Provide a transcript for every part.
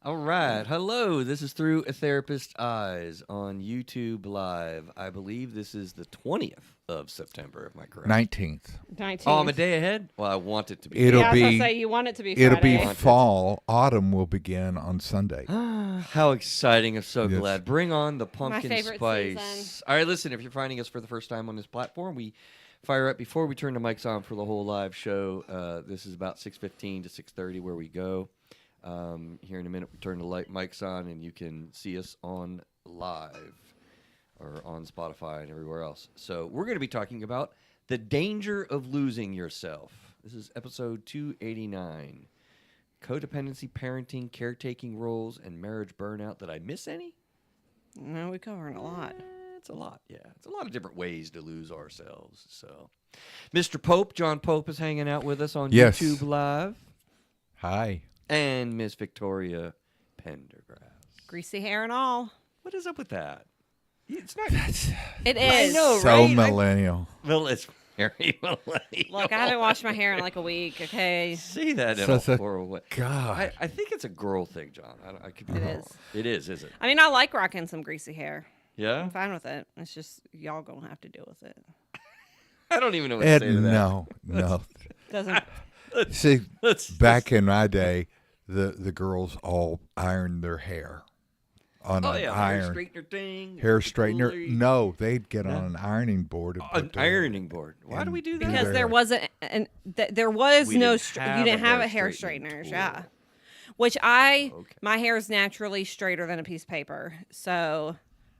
All right. Hello. This is Through a Therapist's Eyes on YouTube Live. I believe this is the 20th of September. Am I correct? 19th. 19th. Oh, I'm a day ahead? Well, I want it to be. It'll Yeah, I was be. going to say, you want it to be It'll be Friday. Want it. fall. Autumn will begin on Sunday. How exciting. I'm so Yes. glad. Bring on the pumpkin favorite spice. season. All right, listen, if you're finding us for the first time on this platform, we fire up before we turn the mics on for the whole live show. This is about 6:15 to 6:30 where we go. Here in a minute, we turn the mics on, and you can see us on live or on Spotify and everywhere else. So we're going to be talking about the danger of losing yourself. This is episode 289. Codependency, parenting, caretaking roles, and marriage burnout. Did I miss any? No, we're covering a lot. It's a lot, yeah. It's a lot of different ways to lose ourselves. So, Mr. Pope, John Pope, is hanging out with us on Yes. YouTube Live. Hi. And Miss Victoria Pendergrass. Greasy hair and all. What is up with that? It's not. It I is. know, So right? millennial. Well, it's very millennial. Look, I haven't washed my hair in like a week, okay? See that in Such a a- horrible way. God. I think it's a girl thing, John. I could be It wrong. is. It is it? I mean, I like rocking some greasy hair. Yeah? I'm fine with it. It's just y'all going to have to deal with it. I don't even know what to Ed, say to that. no. Doesn't See, Let's back in my day, the girls all ironed their hair on Oh, an yeah. iron Hair straightener thing. hair straightener. cooler- No, they'd get No. on an ironing board and An put their- ironing board. Why do we do that? because There. there wasn't there was We no didn't have you didn't a have a hair hair straightening straightener, tool. yeah. Which my Okay. hair is naturally straighter than a piece of paper, so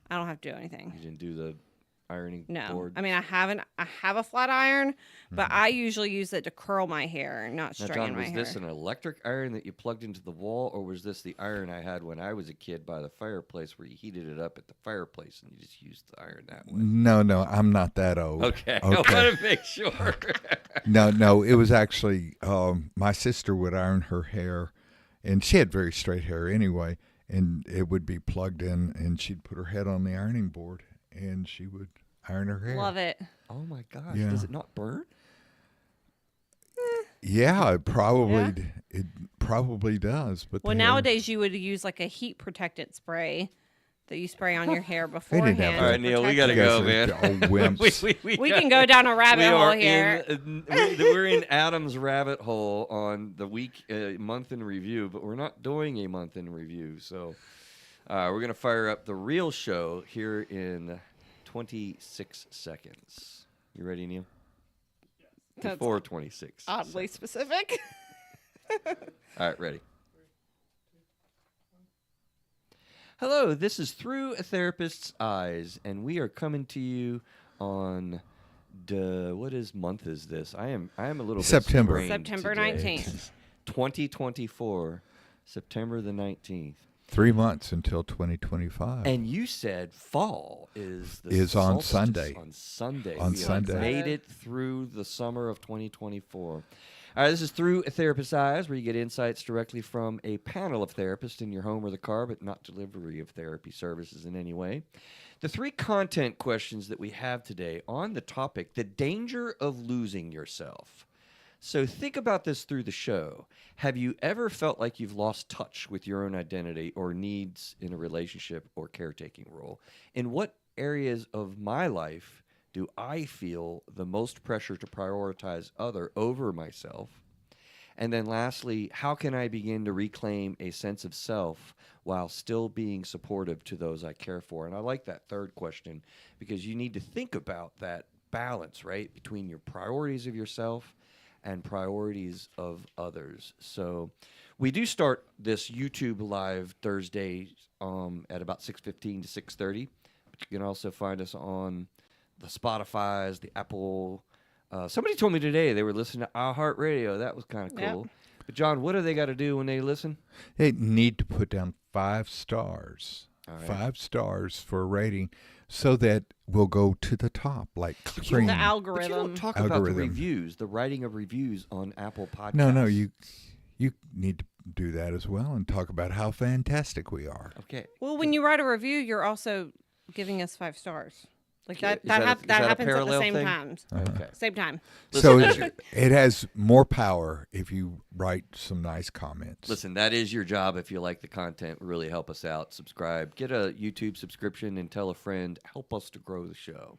I don't have to do anything. You didn't do the ironing No, board? I mean I have a flat iron, but I usually use it to curl my hair, not Now, straighten John, my was hair. this an electric iron that you plugged into the wall, or was this the iron I had when I was a kid by the fireplace where you heated it up at the fireplace and you just used the iron that way? No, I'm not that old. Okay. I want to make sure. No, it was actually my sister would iron her hair, and she had very straight hair anyway, and it would be plugged in, and she'd put her head on the ironing board, and she would iron her hair. Love it. Oh, my gosh. Yeah. Does it not burn? Yeah, it probably Yeah. it probably does. But Well, the hair- nowadays you would use like a heat protectant spray that you spray on your hair didn't beforehand. have All right, to Neil, we protect got to it. You go, guys man. are old wimps. We can go down a rabbit we hole are here. we're in Adam's rabbit hole on the month in review, but we're not doing a month in review. So we're going to fire up the real show here in 26 seconds. You ready, Neil? That's Before 26. Oddly specific. All right, ready. Hello, this is Through a Therapist's Eyes, and we are coming to you on what month is this? I am a little September. bit sprained September today. 19th. 2024, September the 19th. 3 months until 2025. And you said fall is On solstice Sunday. On Sunday. On We have Sunday. made it through the summer of 2024. All right, this is Through a Therapist's Eyes, where you get insights directly from a panel of therapists in your home or the car, but not delivery of therapy services in any way. The three content questions that we have today on the topic, the danger of losing yourself. So think about this through the show. Have you ever felt like you've lost touch with your own identity or needs in a relationship or caretaking role? In what areas of my life do I feel the most pressure to prioritize other over myself? And then lastly, how can I begin to reclaim a sense of self while still being supportive to those I care for? And I like that third question because you need to think about that balance, right, between your priorities of yourself and priorities of others. So we do start this YouTube live Thursday at about 6:15 to 6:30. But you can also find us on the Spotify's, the Apple. Somebody told me today they were listening to iHeartRadio. That was kind of cool. Yep. But John, what do they got to do when they listen? They need to put down 5 stars. All right. 5 stars for a rating so that we'll go to the top like The cream. But you algorithm. don't talk about the Algorithm. reviews, the writing of reviews on Apple Podcasts. No, you need to do that as well and talk about how fantastic we are. Okay. Well, when you write a review, you're also giving us 5 stars. Like Is that that a happens at the parallel same thing? time. Okay. Same time. So Listen, it has more power if you write some nice comments. Listen, that is your job. If you like the content, really help us out. Subscribe, get a YouTube subscription, and tell a friend. Help us to grow the show.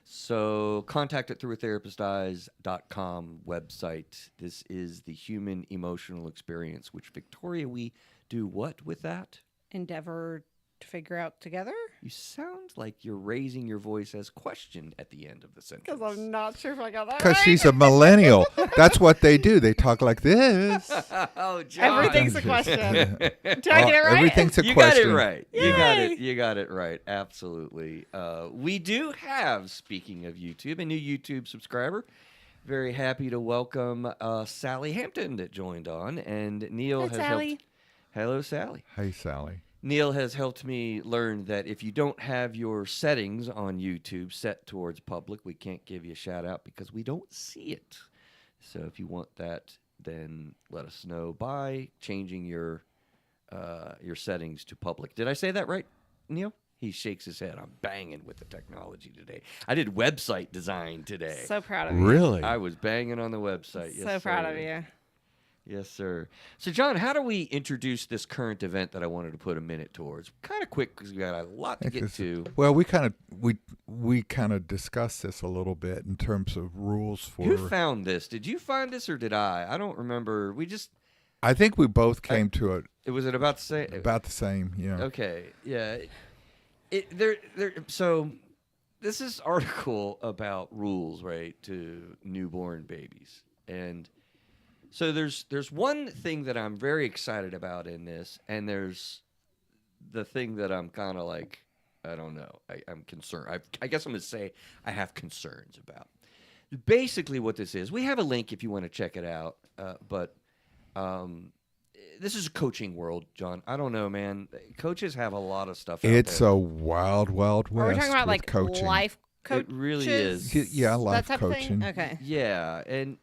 So contact it through a therapisteyes.com website. This is the human emotional experience, which Victoria, we do what with that? Endeavor to figure out together. You sound like you're raising your voice as question at the end of the sentence. Because I'm not sure if I got that Because right. she's a millennial. That's what they do. They talk like this. Oh, John. Everything's a question. Did I get it right? Everything's a You question. got it right. You Yay. got it. You got it right. Absolutely. We do have, speaking of YouTube, a new YouTube subscriber. Very happy to welcome Sally Hampton that joined on, and Neil Hi, has Sally. helped. Hello, Sally. Hey, Sally. Neil has helped me learn that if you don't have your settings on YouTube set towards public, we can't give you a shout out because we don't see it. So if you want that, then let us know by changing your settings to public. Did I say that right, Neil? He shakes his head. I'm banging with the technology today. I did website design today. So proud of you. Really? I was banging on the website. So Yes, proud sir. of you. Yes, sir. So, John, how do we introduce this current event that I wanted to put a minute towards? Kind of quick because we got a lot to get to. Well, we kind of discussed this a little bit in terms of rules for. Who found this? Did you find this or did I? I don't remember. I think we both came to it Was it about to say? about the same. Yeah. Okay, yeah. So, this is article about rules, right, to newborn babies, and so there's one thing that I'm very excited about in this, and there's the thing that I'm kind of like, I don't know, I'm concerned. I guess I'm going to say I have concerns about. Basically, what this is, we have a link if you want to check it out, but this is a coaching world, John. I don't know, man. Coaches have a lot of stuff out It's there. a wild, wild west. Are we talking about with like coaching. life coaches? It really is. Yeah, life that type of coaching. thing? Okay. Yeah, and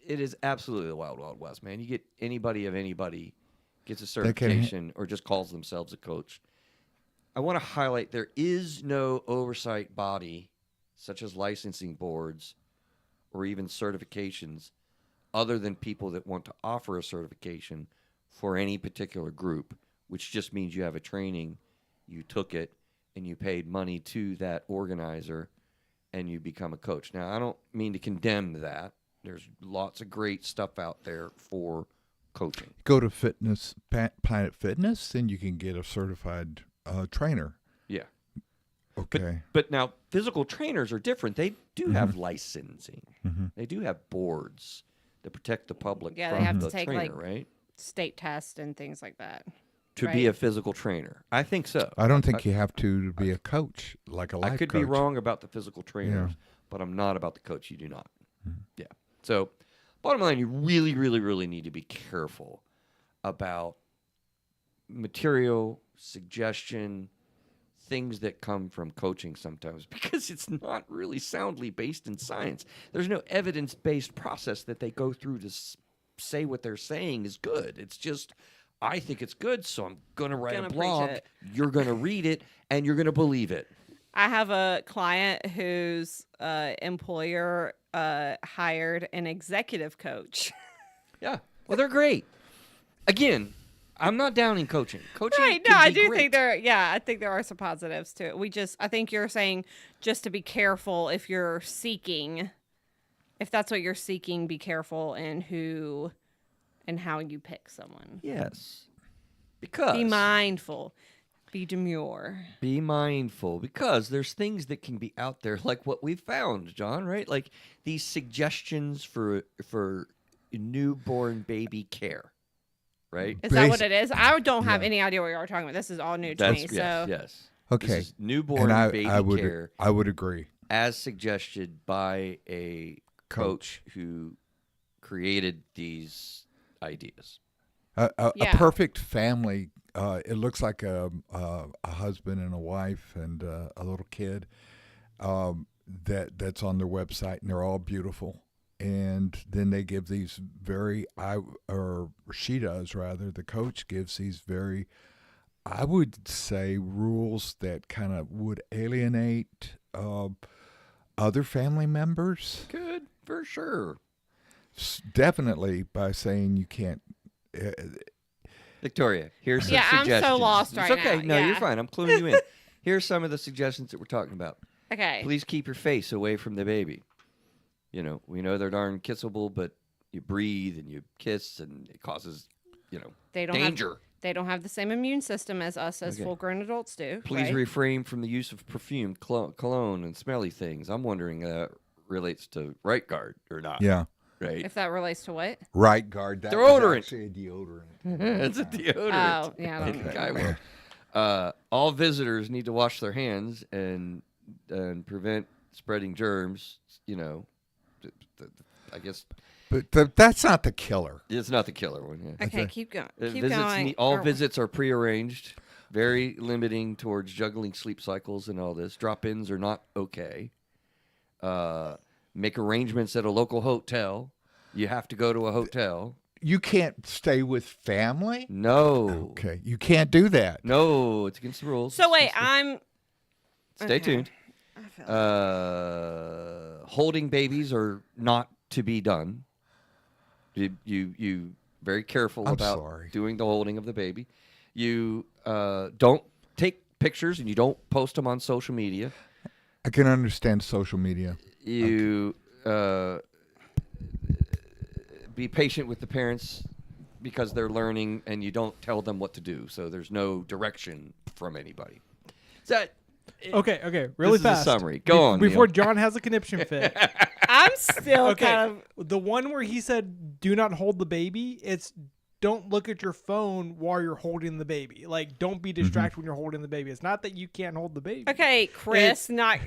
it is absolutely the wild, wild west, man. You get anybody gets a certification or just calls themselves a coach. I want to highlight there is no oversight body, such as licensing boards or even certifications, other than people that want to offer a certification for any particular group, which just means you have a training, you took it, and you paid money to that organizer, and you become a coach. Now, I don't mean to condemn that. There's lots of great stuff out there for coaching. Go to Planet Fitness, and you can get a certified trainer. Yeah. Okay. But now, physical trainers are different. They do have licensing. They do have boards that protect the public Yeah, they from have to the take, trainer, like, right? State test and things like that. To be a right? physical trainer. I think so. I don't think you have to be a coach, like a life I could coach. be wrong about the physical trainers, Yeah. but I'm not about the coach. You do not. Yeah. So, bottom line, you really, really, really need to be careful about material, suggestion, things that come from coaching sometimes because it's not really soundly based in science. There's no evidence-based process that they go through to say what they're saying is good. It's just, I think it's good, so I'm going to write Gonna a preach blog. it. You're going to read it, and you're going to believe it. I have a client whose employer hired an executive coach. Yeah. Well, they're great. Again, I'm not downing coaching. Coaching Right. can No, I be do great. think I think there are some positives to it. I think you're saying just to be careful if you're seeking, if that's what you're seeking, be careful in who and how you pick someone. Yes. Because Be mindful. Be demure. Be mindful because there's things that can be out there like what we found, John, right? Like these suggestions for newborn baby care, right? Is that what it is? I don't have Yeah. any idea what you're talking about. This is all new to me. Yes, So yes. Okay. This is newborn And baby I would care I would agree. as suggested by a coach who created these ideas. A Yeah. perfect family. It looks like a husband and a wife and a little kid that's on their website, and they're all beautiful. And then they give these she does rather. The coach gives these very I would say rules that kind of would alienate other family members. Good, for sure. Definitely by saying you can't. Victoria, here's some Yeah, I'm so suggestions. lost It's right okay. now. No, you're Yeah. fine. I'm cluing you in. Here's some of the suggestions that we're talking about. Okay. Please keep your face away from the baby. You know, we know they're darn kissable, but you breathe and you kiss, and it causes, They don't danger. Have, they don't have the same immune system as us as Okay. full-grown adults do. Please right? refrain from the use of perfume, cologne, and smelly things. I'm wondering relates to right guard or not. Yeah. Right. If that relates to what? Right guard. That Deodorant. was actually a deodorant. It's a deodorant. Oh, yeah. I don't Okay. know. I will. All visitors need to wash their hands and prevent spreading germs. I guess But that's not the killer. it's not the killer one. Yeah. Okay, keep going. Keep Visits going. all Or- visits are prearranged, very limiting towards juggling sleep cycles and all this. Drop-ins are not okay. Make arrangements at a local hotel. You have to go to a hotel. You can't stay with family? No. Okay. You can't do that. No, it's against the rules. So wait, I'm. Stay okay. tuned. I feel Holding babies are not to be done. You very careful I'm about sorry. doing the holding of the baby. You don't take pictures and you don't post them on social media. I can understand social media. You be patient with the parents because they're learning, and you don't tell them what to do. So there's no direction from anybody. Is that Okay, really This is a fast. summary. Go on, Before Neil. John has a conniption fit. I'm still Okay, kind of. the one where he said, "Do not hold the baby." It's don't look at your phone while you're holding the baby. Like, don't be distracted when you're holding the baby. It's not that you can't hold the baby. Okay, Chris, not.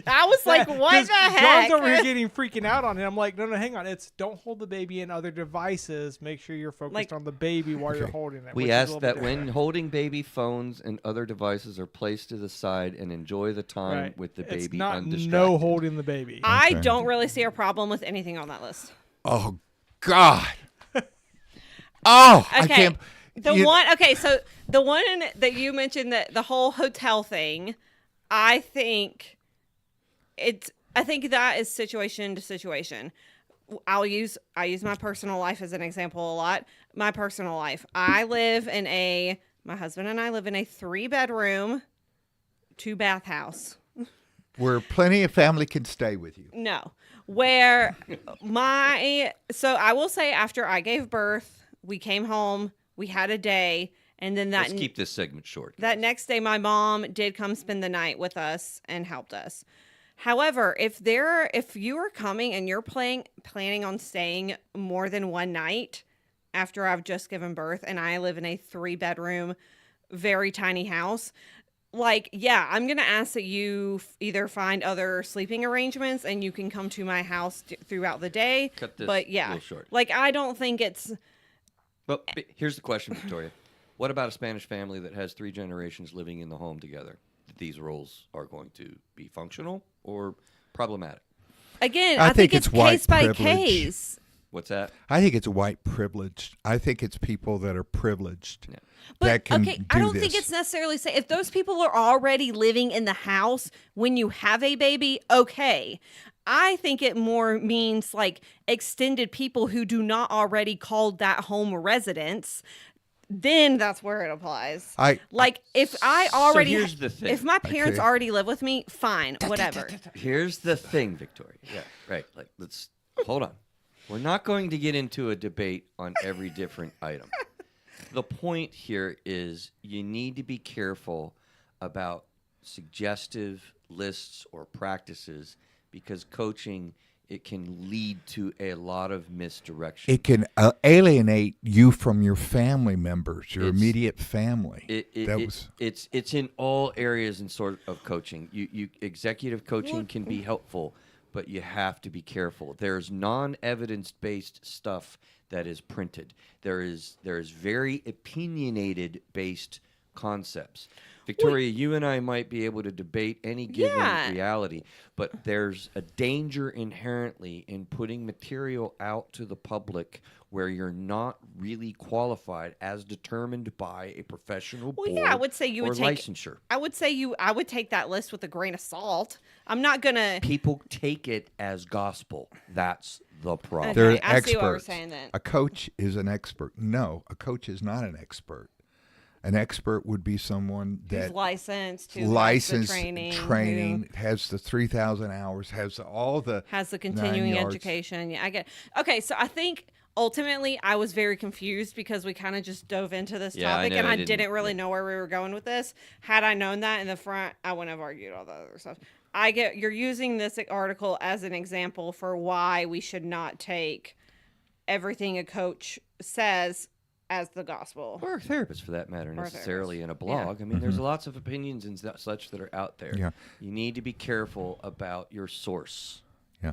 I was like, what 'Cause the heck? John's over here getting freaking out on it. I'm like, no, hang on. It's don't hold the baby and other devices. Make sure you're focused Like- on the baby while you're Okay. holding it. which We is a ask little that bit when different. holding baby, phones and other devices are placed to the side and enjoy the time Right. with the It's baby not undistracted. no holding the baby. I Okay. don't really see a problem with anything on that list. Oh, God. Oh, I Okay. can't. The you- one, okay, so the one that you mentioned, that the whole hotel thing, I think that is situation to situation. I use my personal life as an example a lot. My personal life. My husband and I live in a 3-bedroom, 2-bath house. Where plenty of family can stay with you. No. Where so I will say, after I gave birth, we came home, we had a day, and then Let's keep this segment short. that guys. next day my mom did come spend the night with us and helped us. However, if you are coming and you're planning on staying more than one night after I've just given birth and I live in a 3-bedroom, very tiny house, like, yeah, I'm going to ask that you either find other sleeping arrangements and you can come to my house throughout the day. Cut this but a yeah, little short. like, I don't think it's. But here's the question, Victoria. What about a Spanish family that has 3 generations living in the home together? These rules are going to be functional or problematic? Again, I I think think it's it's white case by privilege. case. What's that? I think it's white privilege. I think it's people that are privileged Yeah. But that can okay, do I don't think this. it's necessarily say if those people are already living in the house when you have a baby, okay. I think it more means like extended people who do not already call that home residence. Then that's where it applies. Like if I already, here's the thing. if my parents Okay. already live with me, fine, whatever. Here's the thing, Victoria. Yeah, right. Like, let's hold on. We're not going to get into a debate on every different item. The point here is you need to be careful about suggestive lists or practices because coaching, it can lead to a lot of misdirection. It can alienate you from your family members, your It's- immediate family. It's in all areas and sort of coaching. You executive coaching can be helpful, but you have to be careful. There's non-evidence based stuff that is printed. There is very opinionated based concepts. Victoria, you and I might be able to debate any given Yeah. reality, but there's a danger inherently in putting material out to the public where you're not really qualified as determined by a professional Well, board yeah, I would say you or would take. licensure. I would take that list with a grain of salt. I'm not gonna. People take it as gospel. That's the problem. Okay. They're I see what we're experts. saying then. A coach is an expert. No, a coach is not an expert. An expert would be someone Who's that licensed, who has the licensed training, has the 3,000 hours, has all the has the continuing 9 yards. education. Yeah, I get. Okay, so I think ultimately I was very confused because we kind of just dove into this Yeah, I topic know, and I I didn't- didn't really know where we were going with this. Had I known that in the front, I wouldn't have argued all the other stuff. You're using this article as an example for why we should not take everything a coach says as the gospel. Or a therapist, for that matter, Or a necessarily in a therapist. blog. I mean, there's lots of opinions and such that are out there. Yeah. You need to be careful about your source.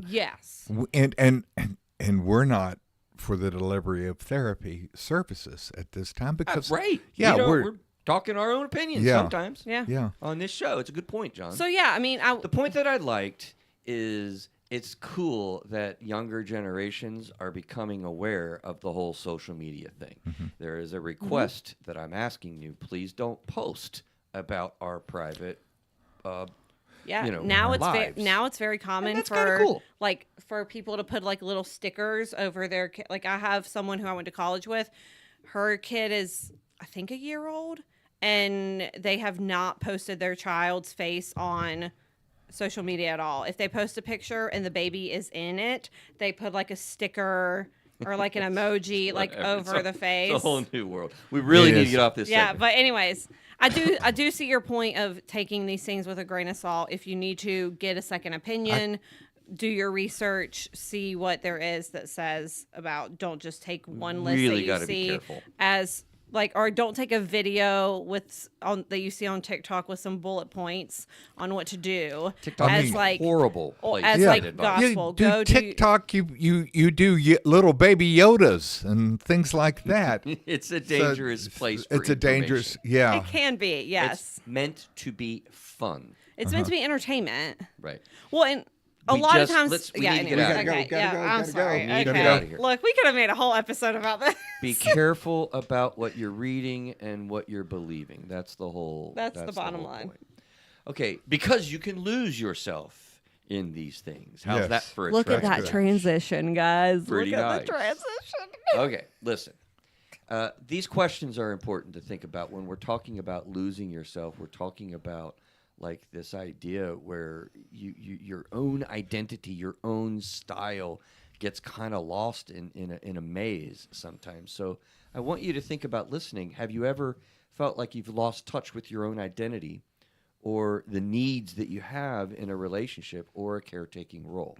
Yes. And we're not for the delivery of therapy services at this time because Right. Yeah, You know, we're we're talking our own opinions Yeah. sometimes Yeah. yeah. on this show. It's a good point, John. So yeah, I mean, The point that I liked is it's cool that younger generations are becoming aware of the whole social media thing. There is a request that I'm asking you, please don't post about our private yeah. you know, now lives. it's very common that's kinda for cool. like for people to put like little stickers over their like I have someone who I went to college with. Her kid is I think a year old and they have not posted their child's face on social media at all. If they post a picture and the baby is in it, they put like a sticker or like an emoji like Whatever. over the face. It's a whole new world. We really It need is. to get off this Yeah, segment. but anyways, I do see your point of taking these things with a grain of salt. If you need to get a second opinion, do your research, see what there is that says about don't just take one list Really that you gotta be see careful. as like or don't take a video with on that you see on TikTok with some bullet points on what to do TikTok as is like horrible. or place as to like get advice. gospel. You do Go to TikTok. You do little baby Yodas and things like that. It's a dangerous place. For It's a dangerous. information. Yeah. it can be, yes. It's meant to be fun, It's meant to be entertainment. right? Well, and a We lot just- of times, let's- we yeah. need to get Anyways, out of okay, here. Gotta yeah. go, I'm gotta go. sorry. We need to Okay. get out of here. Look, we could have made a whole episode about this. Be careful about what you're reading and what you're believing. That's the whole. That's the bottom whole line. point. Okay, because you can lose yourself in these things. How's Yes. that for a Look at track? that transition, guys. Pretty Look at nice. the transition. Okay, listen. These questions are important to think about when we're talking about losing yourself. We're talking about like this idea where your own identity, your own style gets kind of lost in a maze sometimes. So I want you to think about listening. Have you ever felt like you've lost touch with your own identity or the needs that you have in a relationship or a caretaking role?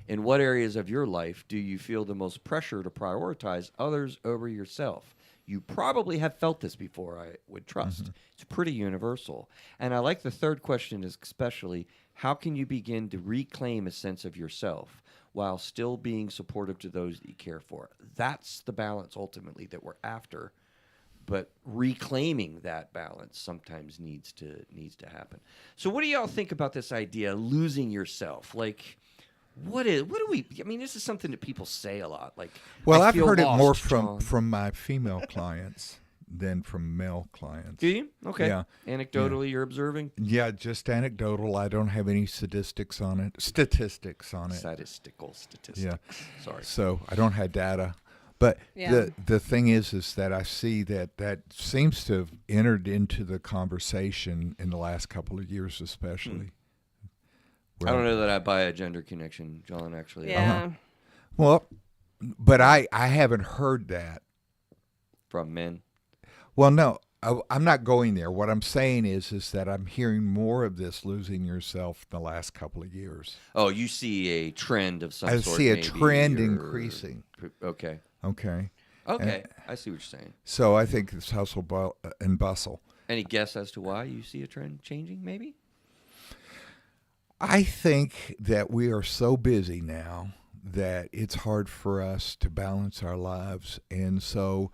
In what areas of your life do you feel the most pressure to prioritize others over yourself? You probably have felt this before, I would trust. It's pretty universal. And I like the third question especially, how can you begin to reclaim a sense of yourself while still being supportive to those that you care for? That's the balance ultimately that we're after. But reclaiming that balance sometimes needs to happen. So what do y'all think about this idea, losing yourself? Like, what do we? I mean, this is something that people say a lot. Like, Well, I I've feel heard it more lost, John. from my female clients than from male clients. Do you? Okay. Yeah. Anecdotally, you're observing. Yeah, just anecdotal. I don't have any statistics on it. Statistical statistics. Yeah. Sorry. So I don't have data. But Yeah. the thing is that I see that seems to have entered into the conversation in the last couple of years, especially. I don't know that I buy a gender connection, John. Actually, Yeah. Well, but I haven't heard that. from men. Well, no, I'm not going there. What I'm saying is that I'm hearing more of this losing yourself in the last couple of years. Oh, you see a trend of some I sort. see a maybe, trend or- increasing. Okay. Okay. Okay. I see what you're saying. So I think it's hustle and bustle. Any guess as to why you see a trend changing? Maybe. I think that we are so busy now that it's hard for us to balance our lives. And so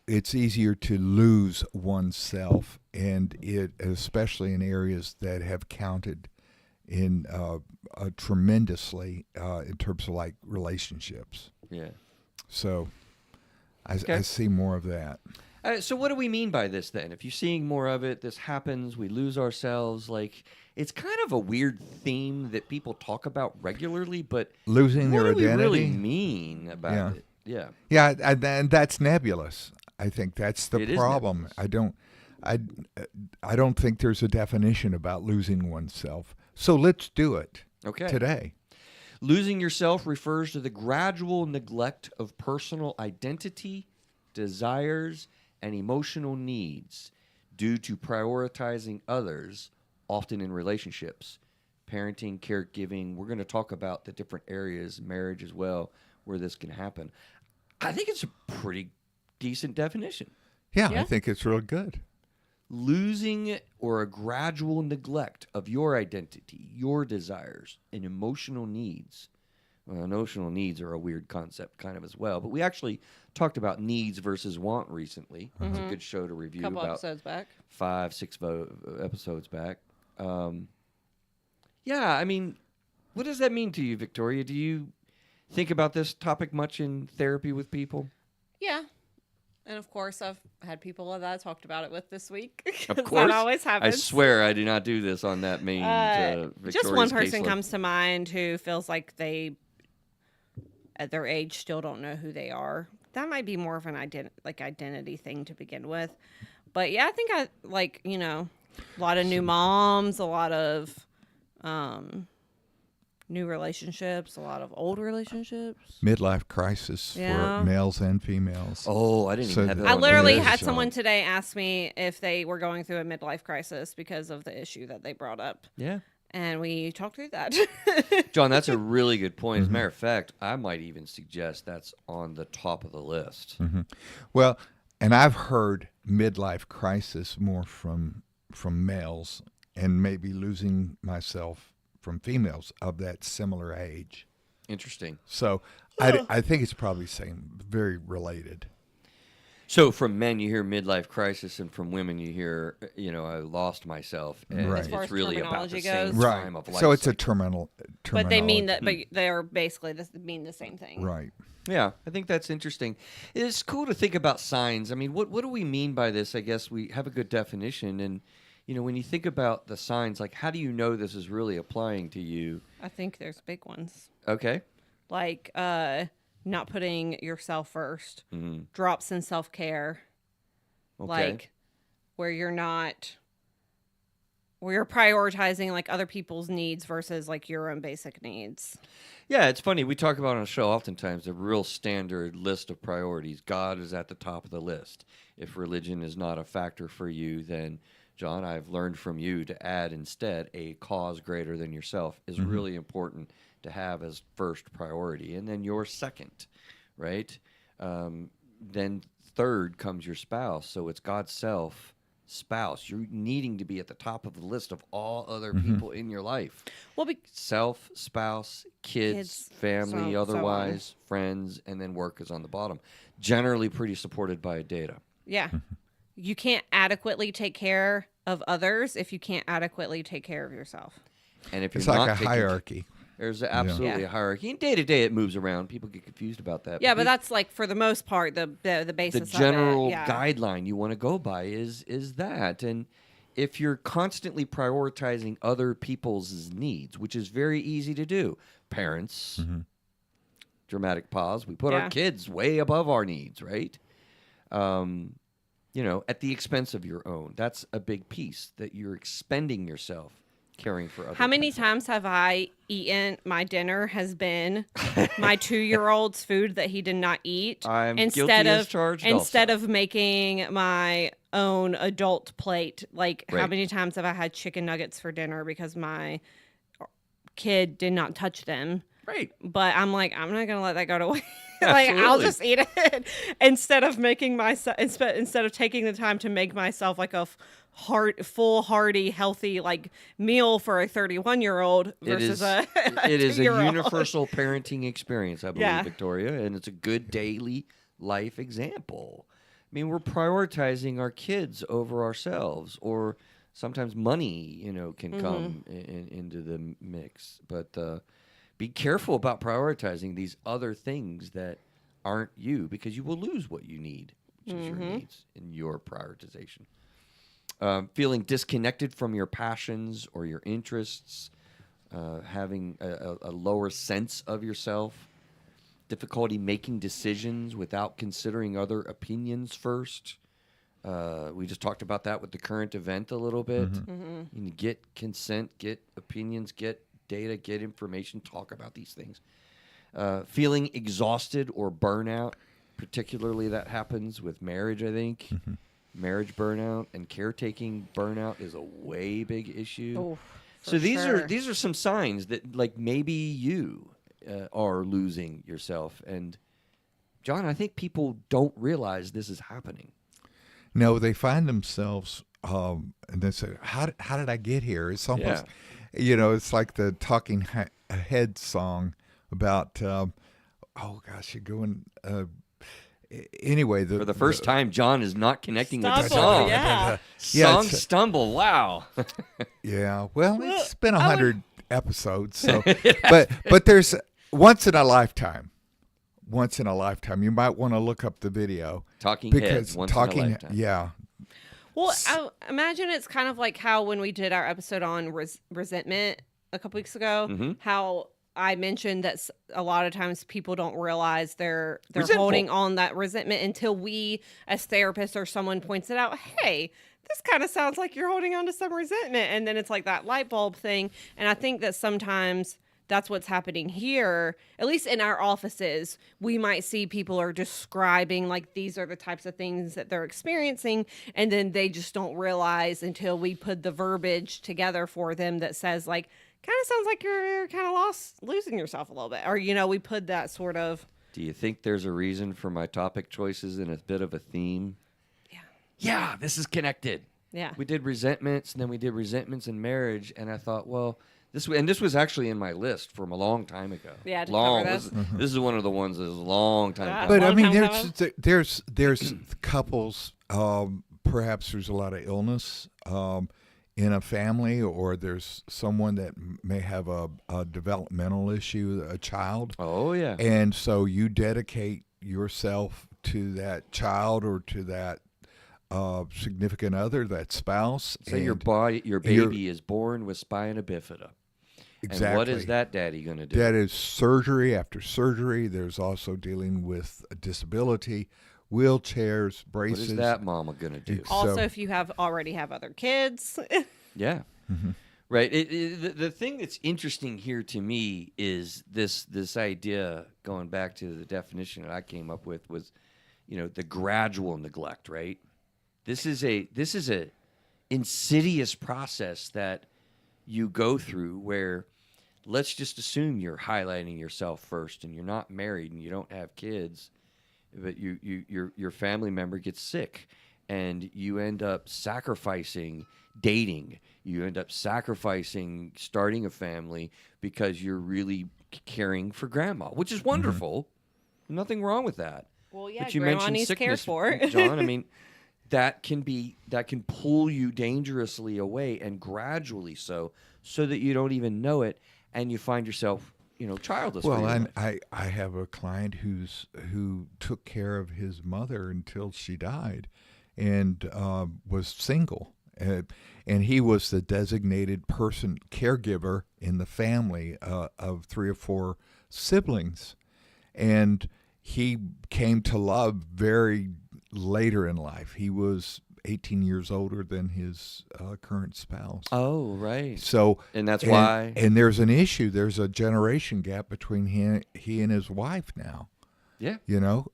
it's easier to lose oneself, and it especially in areas that have counted in tremendously in terms of like relationships. Yeah. So I Okay. see more of that. So what do we mean by this then? If you're seeing more of it, this happens, we lose ourselves. Like, it's kind of a weird theme that people talk about regularly, but Losing what their do we really identity. mean about Yeah. it? Yeah. Yeah, and that's nebulous. I think that's the It is problem. nebulous. I don't think there's a definition about losing oneself. So let's do it Okay. today. Losing yourself refers to the gradual neglect of personal identity, desires, and emotional needs due to prioritizing others, often in relationships, parenting, caregiving. We're going to talk about the different areas, marriage as well, where this can happen. I think it's a pretty decent definition. Yeah, Yeah. I think it's real good. Losing or a gradual neglect of your identity, your desires, and emotional needs. Well, emotional needs are a weird concept kind of as well, but we actually talked about needs versus want recently. It's a good show to review A couple about episodes back. 5-6 episodes back. Yeah, I mean, what does that mean to you, Victoria? Do you think about this topic much in therapy with people? Yeah. And of course, I've had people that I talked about it with this week. Of 'Cause course. That always I happens. swear I do not do this on that main Victoria's Just one person caseload. comes to mind who feels like they, at their age, still don't know who they are. That might be more of an identity thing to begin with. But yeah, I think I like, a lot of new moms, a lot of new relationships, a lot of old relationships. Midlife crisis Yeah. for males and females. Oh, I didn't So even have that. the- I on the literally list, had Sean. someone today ask me if they were going through a midlife crisis because of the issue that they brought up. Yeah. And we talked through that. John, that's a really good point. As a matter of fact, I might even suggest that's on the top of the list. Well, and I've heard midlife crisis more from males, and maybe losing myself from females of that similar age. Interesting. So I think it's probably very related. So from men, you hear midlife crisis, and from women, you hear, I lost myself. And Right. As far it's as really about the terminology same goes. time of life. So it's a cycle. But they mean that, terminology. but they're basically mean the same thing. Right. Yeah, I think that's interesting. It's cool to think about signs. I mean, what do we mean by this? I guess we have a good definition. And, when you think about the signs, like, how do you know this is really applying to you? I think there's big ones. Okay. Like not putting yourself first, Mm-hmm. drops in self-care, Okay. like where you're prioritizing like other people's needs versus like your own basic needs. Yeah, it's funny. We talk about on the show oftentimes a real standard list of priorities. God is at the top of the list. If religion is not a factor for you, then, John, I've learned from you to add instead a cause greater than yourself is really important to have as first priority. And then your second, right? Then third comes your spouse. So it's God's spouse. You're needing to be at the top of the list of all other people in your life. Well, Self, spouse, kids, family, so on. otherwise, friends, and then work is on the bottom. Generally pretty supported by data. yeah. You can't adequately take care of others if you can't adequately take care of yourself. And if you're It's not like a taking- hierarchy. There's absolutely Yeah. a hierarchy. And day to day, it moves around. People get confused about that. Yeah, but that's like for the most part the the basis general of it. Yeah. guideline you want to go by is that. And if you're constantly prioritizing other people's needs, which is very easy to do, parents, dramatic pause, we put Yeah. our kids way above our needs, right? At the expense of your own. That's a big piece that you're expending yourself caring for others. How many times have I eaten my dinner has been my 2-year-old's food that he did not eat I'm instead guilty as of charged instead also. of making my own adult plate. Like how Right. many times have I had chicken nuggets for dinner because my kid did not touch them? Right. But I'm like, I'm not gonna let that go to waste. Like I'll Absolutely. just eat it instead of making myself instead of taking the time to make myself like a full, hearty, healthy like meal for a 31-year-old versus a it is a 2-year-old. universal parenting experience, I believe, Yeah. Victoria, and it's a good daily life example. mean, we're prioritizing our kids over ourselves, or sometimes money, can come into the mix. But be careful about prioritizing these other things that aren't you, because you will lose what you need, which is your needs in your prioritization. Feeling disconnected from your passions or your interests, having a lower sense of yourself, difficulty making decisions without considering other opinions first. We just talked about that with the current event a little bit. You need to get consent, get opinions, get data, get information, talk about these things. Feeling exhausted or burnout, particularly that happens with marriage, I think. Marriage burnout and caretaking burnout is a way big issue. Oh, so these are some signs that like maybe you are losing yourself. And John, I think people don't realize this is happening. No, they find themselves and they say, how did I get here? It's almost, it's like the Talking Head song about, oh gosh, you're going, anyway. For the first time, John is not connecting with the Stumble, song. yeah. Song stumble, wow. Yeah, well, it's been 100 episodes, so, but there's once in a lifetime, you might want to look up the video. Talking because Heads, once in a lifetime. Yeah. Well, I imagine it's kind of like how when we did our episode on resentment a couple weeks ago, how I mentioned that a lot of times people don't realize they're Resentful. holding on that resentment until we, as therapists or someone, points it out. Hey, this kind of sounds like you're holding on to some resentment, and then it's like that light bulb thing. And I think that sometimes that's what's happening here. At least in our offices, we might see people are describing like these are the types of things that they're experiencing, and then they just don't realize until we put the verbiage together for them that says like, kind of sounds like you're kind of losing yourself a little bit. Or, we put that sort of. Do you think there's a reason for my topic choices and a bit of a theme? Yeah. Yeah, this is connected. Yeah. We did resentments, and then we did resentments in marriage, and I thought, well, this was actually in my list from a long time ago. Yeah, to long. cover this. This is one of the ones that is a long time. Yeah. coming. But I Long mean, time there's couples. Perhaps there's a lot of illness in a family, or there's someone that may have a developmental issue, a child. Oh yeah. And so you dedicate yourself to that child or to that significant other, that spouse. Say and your baby is born with spina bifida. Exactly. And what is that daddy going to do? That is surgery after surgery. There's also dealing with a disability, wheelchairs, braces. What is that mama going to do? Also, So- if you already have other kids. Yeah. Right. The thing that's interesting here to me is this idea, going back to the definition that I came up with, was, the gradual neglect, right? This is a insidious process that you go through where, let's just assume you're highlighting yourself first and you're not married and you don't have kids, but your family member gets sick and you end up sacrificing dating. You end up sacrificing starting a family because you're really caring for grandma, which is wonderful. Nothing wrong with that. Well, yeah, But you grandma mentioned needs cared sickness, for. John. I mean, that can pull you dangerously away, and gradually so that you don't even know it, and you find yourself, childless. Well, for your and life. I have a client who took care of his mother until she died, and was single, and he was the designated caregiver in the family of 3 or 4 siblings, and he came to love very later in life. He was 18 years older than his current spouse. Oh, right. So, And that's why. And there's an issue. There's a generation gap between he and his wife now. Yeah.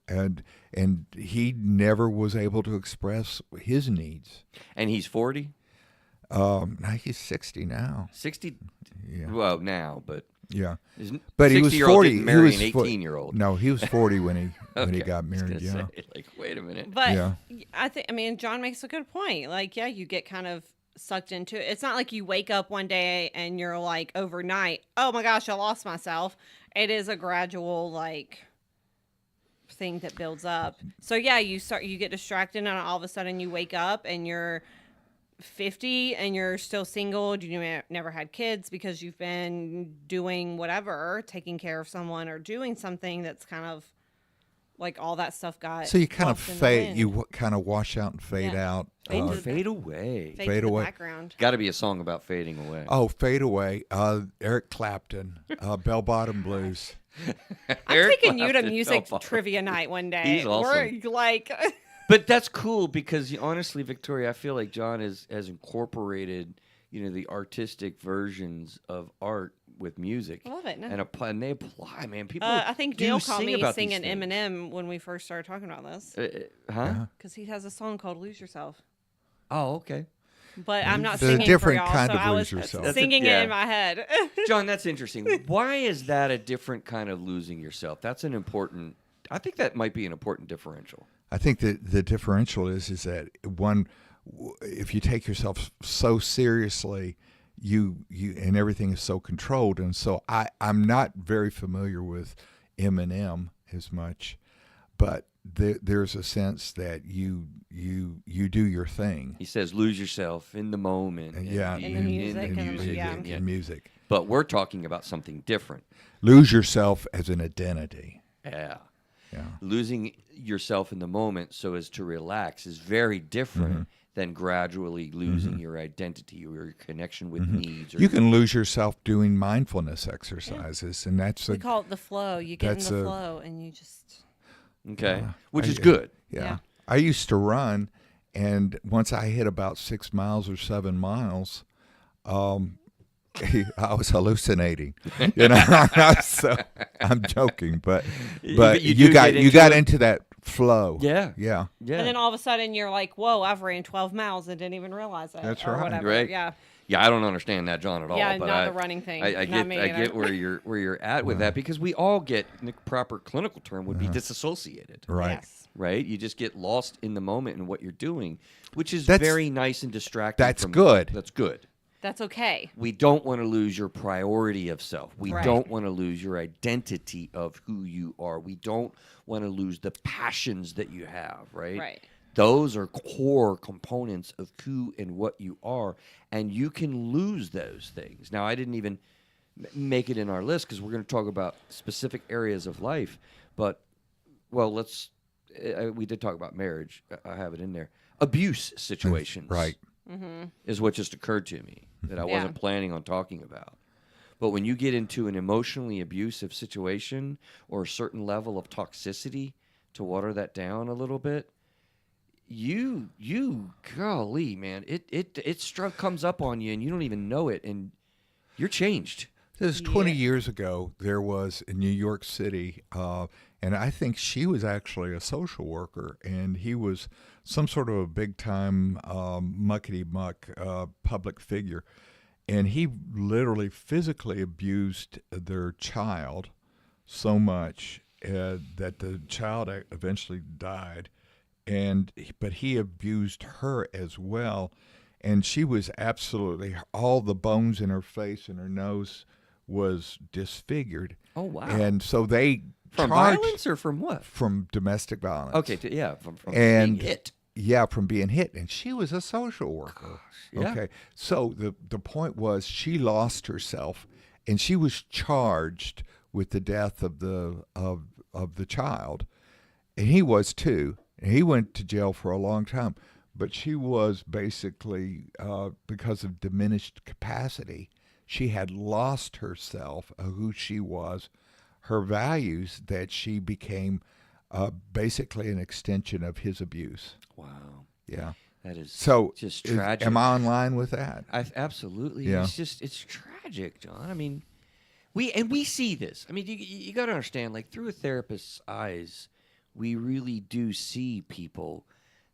And he never was able to express his needs. And he's 40, Now he's 60 now. 60. Yeah. Well, now, but Yeah. isn't But he was 60-year-old 40. didn't marry an He was 18-year-old. No, he was 40 when he Okay. got I was married. gonna Yeah. say, like, wait a minute. But Yeah. I mean, John makes a good point. Like, yeah, you get kind of sucked into it. It's not like you wake up one day and you're like overnight, oh my gosh, I lost myself. It is a gradual, like, thing that builds up. So yeah, you get distracted, and all of a sudden you wake up and you're 50 and you're still single. You never had kids because you've been doing whatever, taking care of someone or doing something that's kind of like all that stuff got. So you kind of lost in the fade, wind. you kind of wash out and fade Yeah. out. Fade to the Fade away. Fade fade to the away. background. Got to be a song about fading away. Oh, fade away. Eric Clapton, Bell Bottom Blues. I'm Eric taking you to Clapton, music Bell Bottom. trivia night one day. He's awesome. We're like, But that's cool because honestly, Victoria, I feel like John has incorporated, the artistic versions of art with music. I love it. No. And they apply, man. People I think do Neil caught sing me about these singing things. Eminem when we first started talking about this Huh? because he has a song called "Lose Yourself." Oh, okay. But I'm not There's a singing different for y'all, kind so of I lose was yourself. singing Yeah. it in my head. John, that's interesting. Why is that a different kind of losing yourself? That's an important. I think that might be an important differential. I think that the differential is that one, if you take yourself so seriously, you and everything is so controlled, and so I'm not very familiar with Eminem as much, but there's a sense that you do your thing. He says, "Lose yourself in the moment." And yeah, In the music, yeah. in music. But we're talking about something different. Lose yourself as an identity. Yeah. Yeah. Losing yourself in the moment so as to relax is very different Mm-hmm. than gradually losing your identity or your connection with needs. Or You can lose yourself doing mindfulness exercises, and that's We call it the flow. You get in That's the a- flow and you just. okay, which I- is good. Yeah. Yeah. I used to run, and once I hit about 6 miles or 7 miles, I was hallucinating. So I'm joking, but But you you do got get you got into into that flow. Yeah. Yeah. Yeah. And then all of a sudden you're like, whoa, I've ran 12 miles and didn't even realize it. That's or right. Whatever. Right. Yeah. Yeah, I don't understand that, John, at all. Yeah, but not the running thing. I Not get me I either. get where you're at with that because we all get, in the proper clinical term would be disassociated. Right. Yes. Right? You just get lost in the moment and what you're doing, which is That's- very nice and distracting. that's good. That's good. That's okay. We don't want to lose your priority of self. We Right. don't want to lose your identity of who you are. We don't want to lose the passions that you have, right? Right. Those are core components of who and what you are, and you can lose those things. Now, I didn't even make it in our list because we're going to talk about specific areas of life, but, well, we did talk about marriage. I have it in there. Abuse situations. Right. Is what just occurred to me that I wasn't planning on talking about. But when you get into an emotionally abusive situation or a certain level of toxicity, to water that down a little bit, you golly, man, it comes up on you and you don't even know it, and you're changed. This is 20 Yeah. years ago. There was in New York City, and I think she was actually a social worker, and he was some sort of a big-time muckety-muck public figure, and he literally physically abused their child so much that the child eventually died, but he abused her as well, and she was absolutely, all the bones in her face and her nose was disfigured. Oh, wow. And so they From charged violence or from what? from domestic violence. Okay, from And being hit. Yeah, from being hit, and she was a social worker. yeah. Okay, so the point was she lost herself, and she was charged with the death of the child, and he was too. And he went to jail for a long time, but she was basically because of diminished capacity, she had lost herself, who she was, her values, that she became basically an extension of his abuse. Wow. Yeah. That is So just tragic. am I on line with that? Absolutely. Yeah. It's tragic, John. I mean, we see this. I mean, you got to understand, like through a therapist's eyes, we really do see people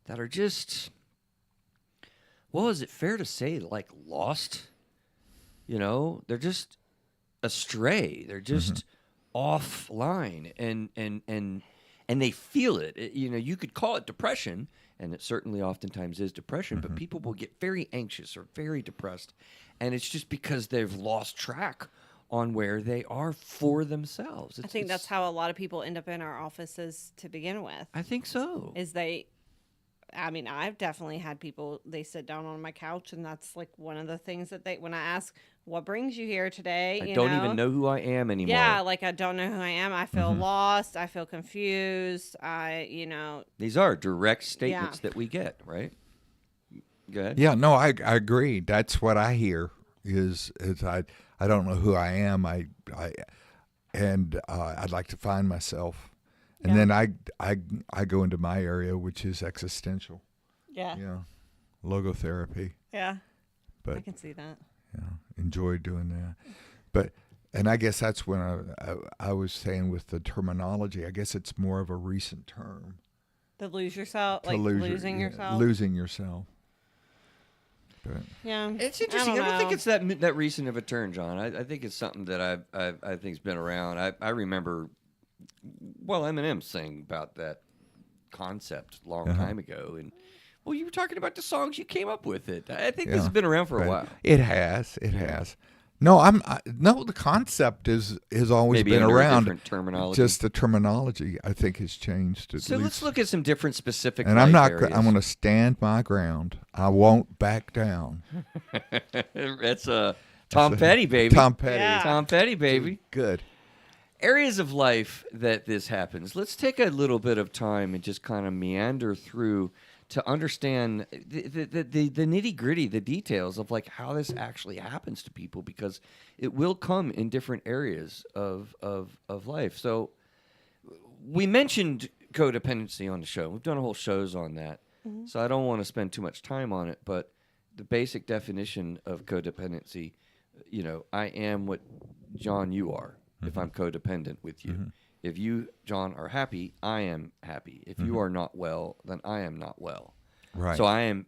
that are just, well, is it fair to say, like lost? They're just astray. They're just offline, and they feel it. You could call it depression, and it certainly oftentimes is depression, but people will get very anxious or very depressed, and it's just because they've lost track on where they are for themselves. I think that's how a lot of people end up in our offices to begin with. I think so. I mean, I've definitely had people, they sit down on my couch, and that's like one of the things that when I ask, what brings you here today? I don't even know who I am anymore. Yeah, like I don't know who I am. I feel Mm-hmm. lost. I feel confused. These are direct statements that we get, right? Go ahead. Yeah, no, I agree. That's what I hear is I don't know who I am. I'd like to find myself. And then I go into my area, which is existential. Yeah. Yeah. Logotherapy. Yeah. But I can see that. yeah, enjoy doing that. And I guess that's when I was saying with the terminology, I guess it's more of a recent term. To lose yourself, To like losing yourself. Losing yourself. But Yeah. It's interesting. I don't think know. it's that recent of a turn, John. I think it's something that I think's been around. I remember, Eminem sang about that concept a long time ago, and you were talking about the songs you came up with it. I think this has been around for a while. It has. It has. No, no. The concept has always Maybe been under a around. different terminology. Just the terminology, I think, has changed. At So least. let's look at some different specific. And I'm life not. areas. I'm going to stand my ground. I won't back down. That's Tom Petty, baby. Tom Petty. Yeah. Tom Petty, baby. Good. Areas of life that this happens. Let's take a little bit of time and just kind of meander through to understand the nitty gritty, the details of like how this actually happens to people, because it will come in different areas of life. So we mentioned codependency on the show. We've done a whole shows on that. So I don't want to spend too much time on it, but the basic definition of codependency, I am what, John, you are. If I'm codependent with you. If you, John, are happy, I am happy. If you are not well, then I am not well. Right. So I am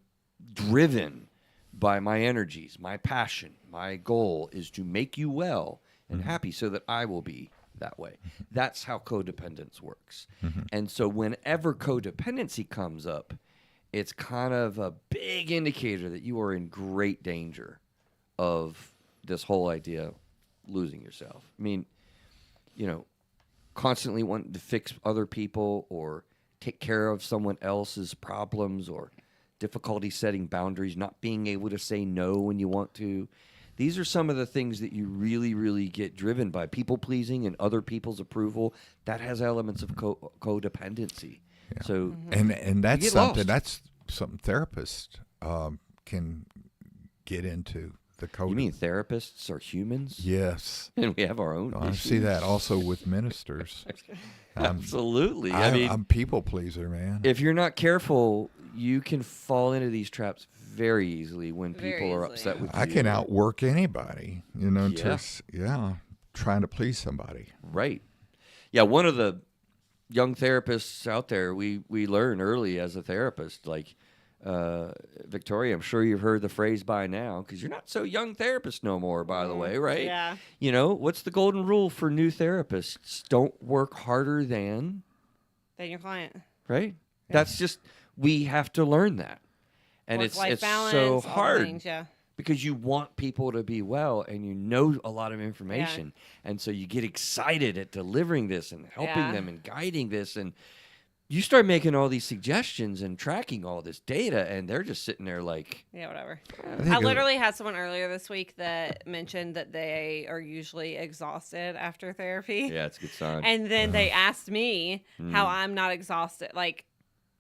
driven by my energies, my passion. My goal is to make you well and happy so that I will be that way. That's how codependence works. And so whenever codependency comes up, it's kind of a big indicator that you are in great danger of this whole idea of losing yourself. I mean, constantly wanting to fix other people or take care of someone else's problems, or difficulty setting boundaries, not being able to say no when you want to. These are some of the things that you really, really get driven by. People pleasing and other people's approval. That has elements of codependency. Yeah. So And that's get something lost. that's something therapists can get into. you mean therapists are humans? Yes. And we have our own I issues. see that also with ministers. Absolutely. I'm I a people pleaser, man. if you're not careful, you can fall into these traps very easily when Very people are easily. upset with you. I can outwork anybody, Yeah. trying to please somebody. Right. Yeah, one of the young therapists out there, we learn early as a therapist, like Victoria, I'm sure you've heard the phrase by now, because you're not so young therapist no more, by the way, right? Yeah. What's the golden rule for new therapists? Don't work harder than, Then your client. right? That's just, we have to learn that. And Work-life it's balance, so all the hard. things, yeah. Because you want people to be well, and you know a lot of information. And so you get excited at delivering this and helping Yeah. them and guiding this. And you start making all these suggestions and tracking all this data, and they're just sitting there like, Yeah, whatever. think I it- literally had someone earlier this week that mentioned that they are usually exhausted after therapy. yeah, it's a good sign. And then they asked me Hmm. how I'm not exhausted. Like,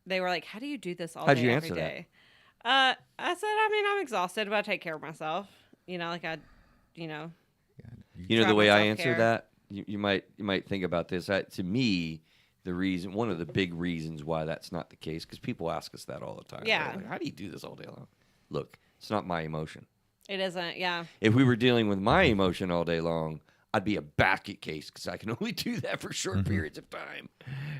they were like, how do you do this all How'd day, you every answer that? day? I said, I'm exhausted, but I take care of myself. Like I. You know try the way my I answer self-care. that? You might think about this. To me, one of the big reasons why that's not the case, because people ask us that all the time. They're Yeah. like, how do you do this all day long? Look, it's not my emotion. It isn't, yeah. If we were dealing with my emotion all day long, I'd be a basket case, because I can only do that for short periods of time.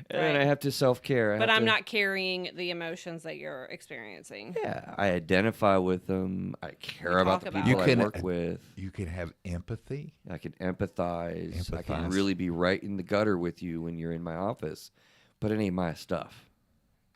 And then I Right. have to self-care. But I'm not carrying the emotions that you're experiencing. Yeah, I identify with them. I care We about talk the about people it. You I can- work with. You can have empathy. I can empathize. I can Empathize. really be right in the gutter with you when you're in my office, but it ain't my stuff.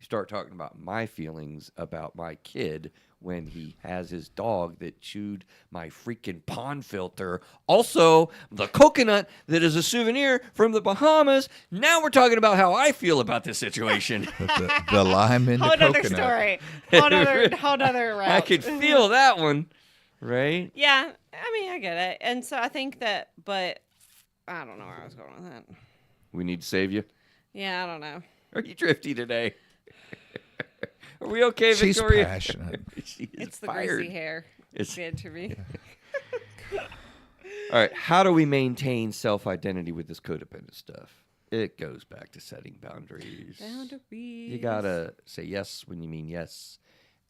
You start talking about my feelings about my kid when he has his dog that chewed my freaking pond filter. Also, the coconut that is a souvenir from the Bahamas. Now we're talking about how I feel about this situation. The lime in the Whole coconut. other story. Whole other route. I could feel that one, right? Yeah, I mean, I get it. And so I think that, but I don't know where I was going with that. We need to save you. Yeah, I don't know. Are you drifty today? Are we okay, She's Victoria? passionate. She is It's the fired. greasy hair. It's- Good to me. All right, how do we maintain self-identity with this codependent stuff? It goes back to setting boundaries. Boundaries. You gotta say yes when you mean yes,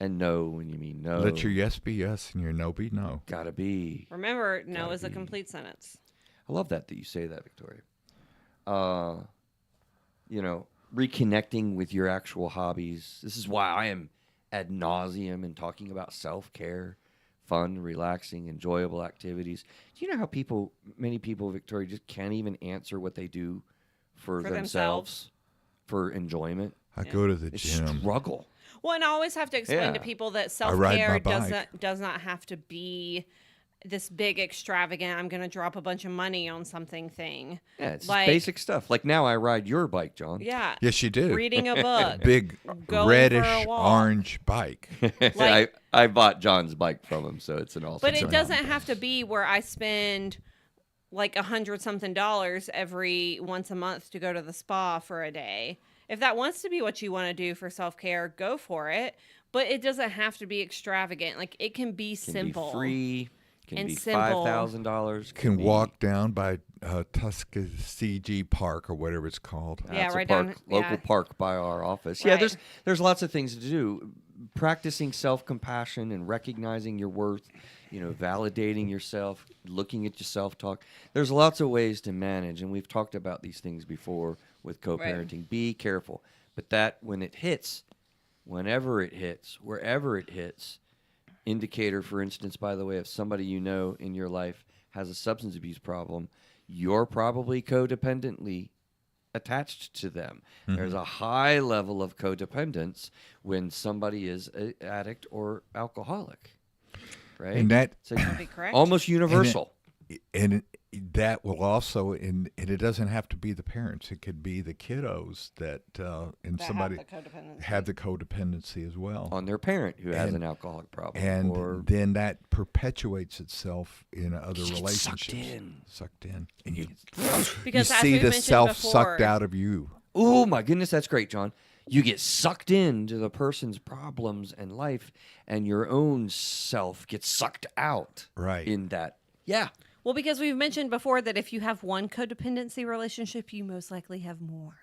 and no when you mean no. Let your yes be yes and your no be no. Gotta be. Remember, no Gotta is a be. complete sentence. I love that you say that, Victoria. You know, reconnecting with your actual hobbies. This is why I am ad nauseum in talking about self-care, fun, relaxing, enjoyable activities. Do you know how many people, Victoria, just can't even answer what they do for For themselves for enjoyment? I go to the They gym. struggle. Well, and I always have to explain to Yeah. people that ride self-care my bike. does not have to be this big extravagant, I'm going to drop a bunch of money on something thing. Yeah, it's just Like- basic stuff. Like now I ride your bike, John. Yeah. Yes, you do. Reading a book. Big Going for a reddish walk. orange bike. Like- I bought John's bike from him, so it's an awesome. But it bike. doesn't have to be where I spend like $100-something every once a month to go to the spa for a day. If that wants to be what you want to do for self-care, go for it. But it doesn't have to be extravagant. Like it can be Can simple. be free. Can and be simple. $5,000. Can walk down by Tuskegee Park or whatever it's called. Yeah, That's right a park, down- local yeah. park by our office. Yeah, Right. there's lots of things to do. Practicing self-compassion and recognizing your worth, validating yourself, looking at your self-talk. There's lots of ways to manage, and we've talked about these things before with co-parenting. Be careful. But that when it hits, whenever it hits, wherever it hits, indicator, for instance, by the way, if somebody you know in your life has a substance abuse problem, you're probably codependently attached to them. There's a high level of codependence when somebody is an addict or alcoholic, right? And that So That'd be correct. almost universal. that will also, and it doesn't have to be the parents. It could be the kiddos that and That somebody have the codependency. have the codependency as well. On their parent who has And- an alcoholic problem, And or then that perpetuates itself in other You get relationships. sucked in. Sucked in. And you Because as see we've the mentioned self before, sucked out of you. Oh my goodness, that's great, John. You get sucked into the person's problems and life, and your own self gets sucked out. Right. In that, yeah. Well, because we've mentioned before that if you have one codependency relationship, you most likely have more.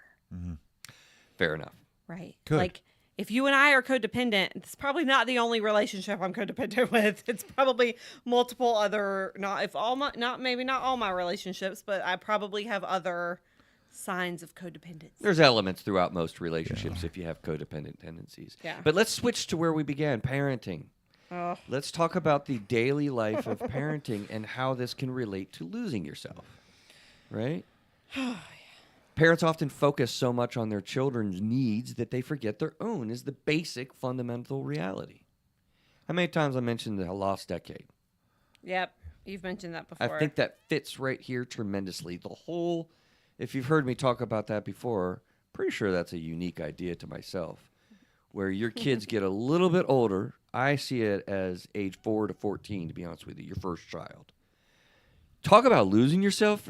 Fair enough. Right. Good. Like if you and I are codependent, it's probably not the only relationship I'm codependent with. It's probably multiple other maybe not all my relationships, but I probably have other signs of codependence. There's elements throughout most relationships if you have codependent tendencies. Yeah. But let's switch to where we began, parenting. Oh. Let's talk about the daily life of parenting and how this can relate to losing yourself. Right? Parents often focus so much on their children's needs that they forget their own is the basic fundamental reality. How many times I mentioned the lost decade? Yep. You've mentioned that before. I think that fits right here tremendously. If you've heard me talk about that before, pretty sure that's a unique idea to myself. Where your kids get a little bit older, I see it as age 4 to 14, to be honest with you, your first child. Talk about losing yourself.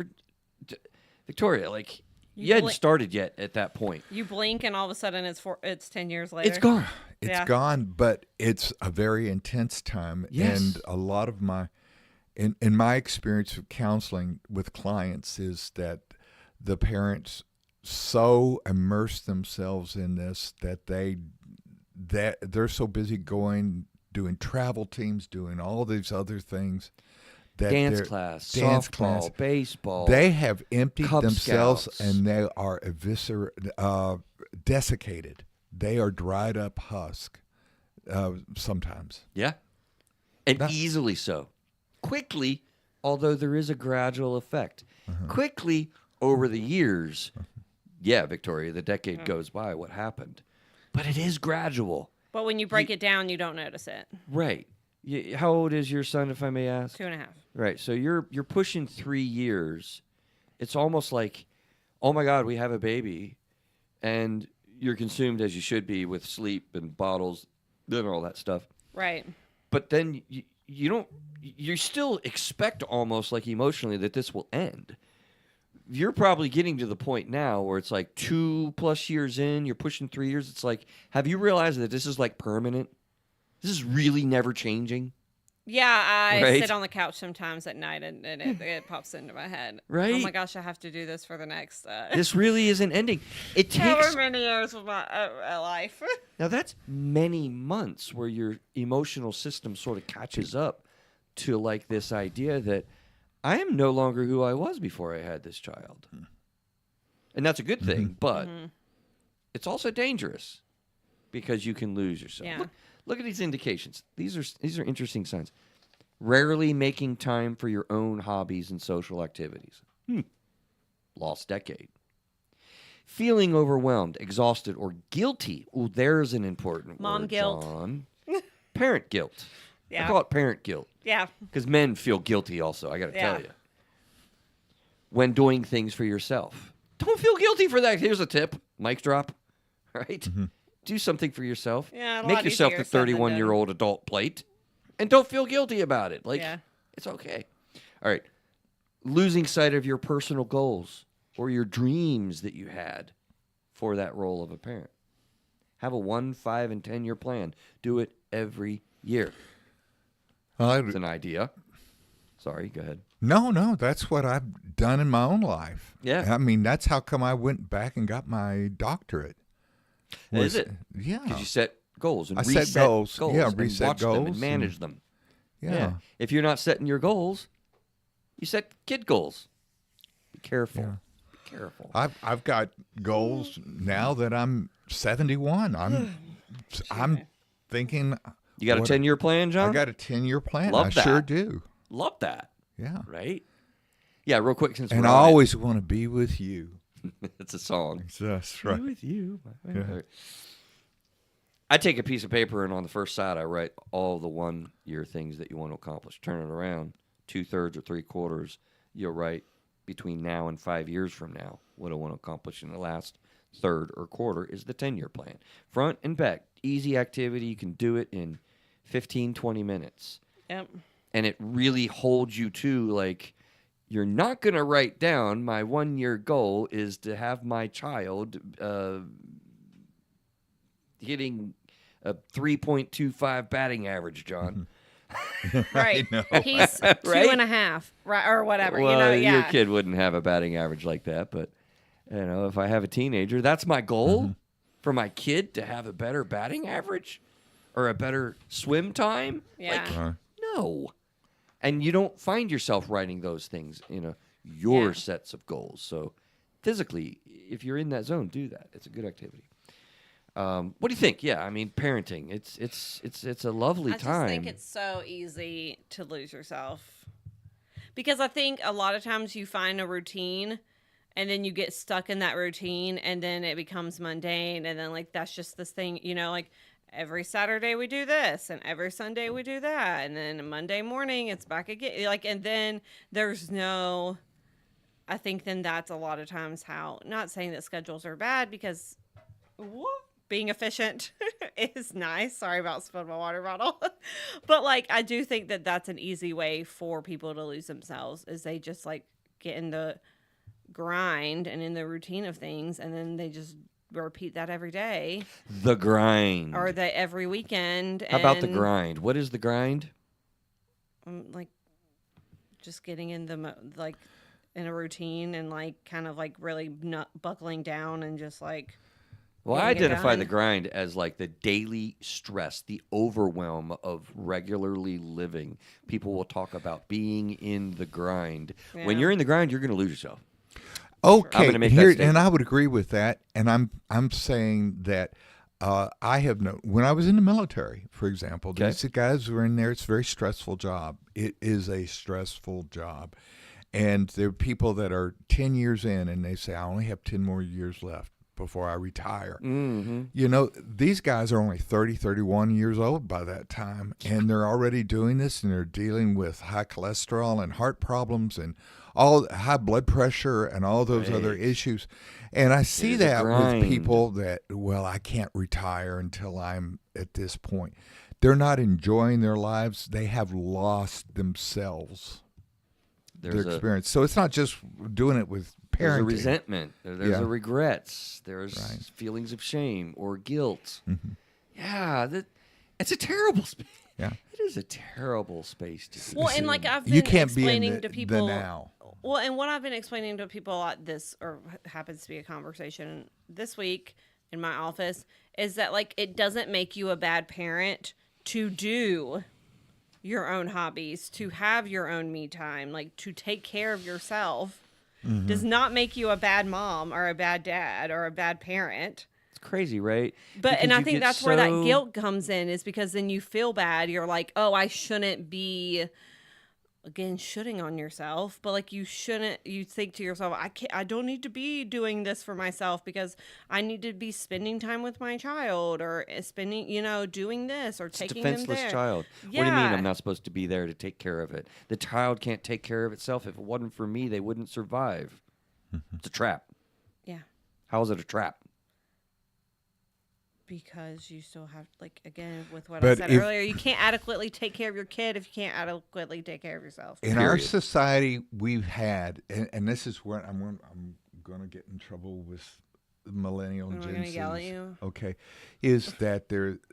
Victoria, like, you hadn't started yet at that point. You blink and all of a sudden it's 10 years later. It's gone. It's Yeah. gone, but it's a very intense time. Yes. And a lot of in my experience of counseling with clients is that the parents so immerse themselves in this that they're so busy doing travel teams, doing all these other things. That Dance they're- class, dance softball, class. baseball. They have emptied Cub themselves Scouts. and they are desiccated. They are dried up husk sometimes. Yeah. And That- easily so. Quickly, although there is a gradual effect. Quickly, over the years, yeah, Victoria, the decade goes by. What happened? but it is gradual. But when you break it down, you don't notice it. Right. How old is your son, if I may ask? 2.5. Right. So you're pushing 3 years. It's almost like, oh my God, we have a baby, and you're consumed as you should be with sleep and bottles and all that stuff. Right. But then you don't. You still expect almost like emotionally that this will end. You're probably getting to the point now where it's like 2+ years in, you're pushing 3 years. It's like, have you realized that this is like permanent? This is really never changing. Yeah, I Right? sit on the couch sometimes at night and it pops into my head. Right? Oh my gosh, I have to do this for the next This really isn't ending. It however takes. many years of my life. Now that's many months where your emotional system sort of catches up to like this idea that I am no longer who I was before I had this child. And that's a good thing, but it's also dangerous because you can lose yourself. Yeah. Look at these indications. These are interesting signs. Rarely making time for your own hobbies and social activities. Lost decade. Feeling overwhelmed, exhausted, or guilty. Oh, there's an important Mom word, guilt. John. Parent guilt. Yeah. I call it parent guilt Yeah. because men feel guilty also, I got to Yeah. tell you. When doing things for yourself. Don't feel guilty for that. Here's a tip. Mic drop. Right? Do something for yourself. Yeah, a Make lot yourself easier the said than 31-year-old adult plate. And don't feel guilty about it. Like, Yeah. it's okay. All right. Losing sight of your personal goals or your dreams that you had for that role of a parent. Have a 1, 5, and 10-year plan. Do it every year. It's an idea. Sorry, go ahead. No, that's what I've done in my own life. Yeah. I mean, that's how come I went back and got my doctorate. Is it? Yeah. Because you set goals and I set reset goals. Yeah, and reset watch them and goals manage and- them. Yeah. If you're not setting your goals, you set kid goals. Be careful. Yeah. Be careful. I've got goals now that I'm 71. I'm thinking You got a what- 10-year plan, John? I got a 10-year plan. Love I that. sure do. Love that. Yeah. Right? Yeah, real quick since And we're I on it. always want to be with you. It's a song. That's Be right. with you, my friend. Yeah. All right. I take a piece of paper and on the first side I write all the 1-year things that you want to accomplish. Turn it around, 2/3 or 3/4. You'll write between now and 5 years from now what I want to accomplish in the last third or quarter is the 10-year plan. Front and back, easy activity. You can do it in 15, 20 minutes. Yep. And it really holds you to, like, you're not going to write down my 1-year goal is to have my child hitting a 3.25 batting average, John. Right. know. He's Right? 2.5, right, or whatever. Well, you know, your yeah. kid wouldn't have a batting average like that, but if I have a teenager, that's my goal for my kid to have a better batting average or a better swim time. Yeah. Like, no. And you don't find yourself writing those things, your Yeah. sets of goals. So physically, if you're in that zone, do that. It's a good activity. What do you think? Yeah, I mean, parenting. It's a lovely I just time. think it's so easy to lose yourself. Because I think a lot of times you find a routine and then you get stuck in that routine and then it becomes mundane and then like that's just this thing, like every Saturday we do this and every Sunday we do that and then Monday morning it's back again. Like and then there's no I think then that's a lot of times how not saying that schedules are bad because being efficient is nice. Sorry about spilling my water bottle. But like, I do think that that's an easy way for people to lose themselves is they just like get in the grind and in the routine of things. And then they just repeat that every day the grind. or that every weekend. How about the and, grind? What is the grind? Like just getting in the, like in a routine and like kind of like really not buckling down and just like, Well, I getting it identify the done. grind as like the daily stress, the overwhelm of regularly living. People will talk about being in the grind. When Yeah. you're in the grind, you're going to lose yourself. Okay, gonna make that here, statement. and I would agree with that. And I'm saying that I have no. When I was in the military, for example, Okay. these guys were in there. It's a very stressful job. It is a stressful job, and there are people that are 10 years in, and they say, "I only have 10 more years left before I retire. Mm-hmm. You know, these guys are only 30, 31 years old by that time, and they're already doing this, and they're dealing with high cholesterol and heart problems and all high blood pressure and all those other Right. issues. And I see is a that with grind. people that, well, I can't retire until I'm at this point. They're not enjoying their lives. They have lost themselves, There's their a experience. So it's not just doing it with there's a parenting. resentment. There's Yeah. a regrets. There's Right. feelings of shame or guilt. Mhm. Yeah, it's a terrible space. Yeah. It is a terrible space to be. Well, and in. like I've been You can't be in explaining the, to people. the now. Well, and what I've been explaining to people a lot this, or happens to be a conversation this week in my office, is that like it doesn't make you a bad parent to do your own hobbies, to have your own me time, like to take care of yourself. Does not make you a bad mom or a bad dad or a bad parent. It's crazy, right? But and Because I you think get that's where that so- guilt comes in, is because then you feel bad. You're like, oh, I shouldn't be, again, shooting on yourself, but like you shouldn't. You think to yourself, I don't need to be doing this for myself because I need to be spending time with my child or spending, doing this or It's a taking them defenseless there. child. What do you mean Yeah. I'm not supposed to be there to take care of it? The child can't take care of itself. If it wasn't for me, they wouldn't survive. It's a trap. Yeah, How is it a trap? because you still have, like, again, with what I But said if- earlier, you can't adequately take care of your kid if you can't adequately take care of yourself. In our Period. society, we've had, and this is where I'm going to get in trouble with the millennial Am I Gen gonna yell at Zs, you? okay, is that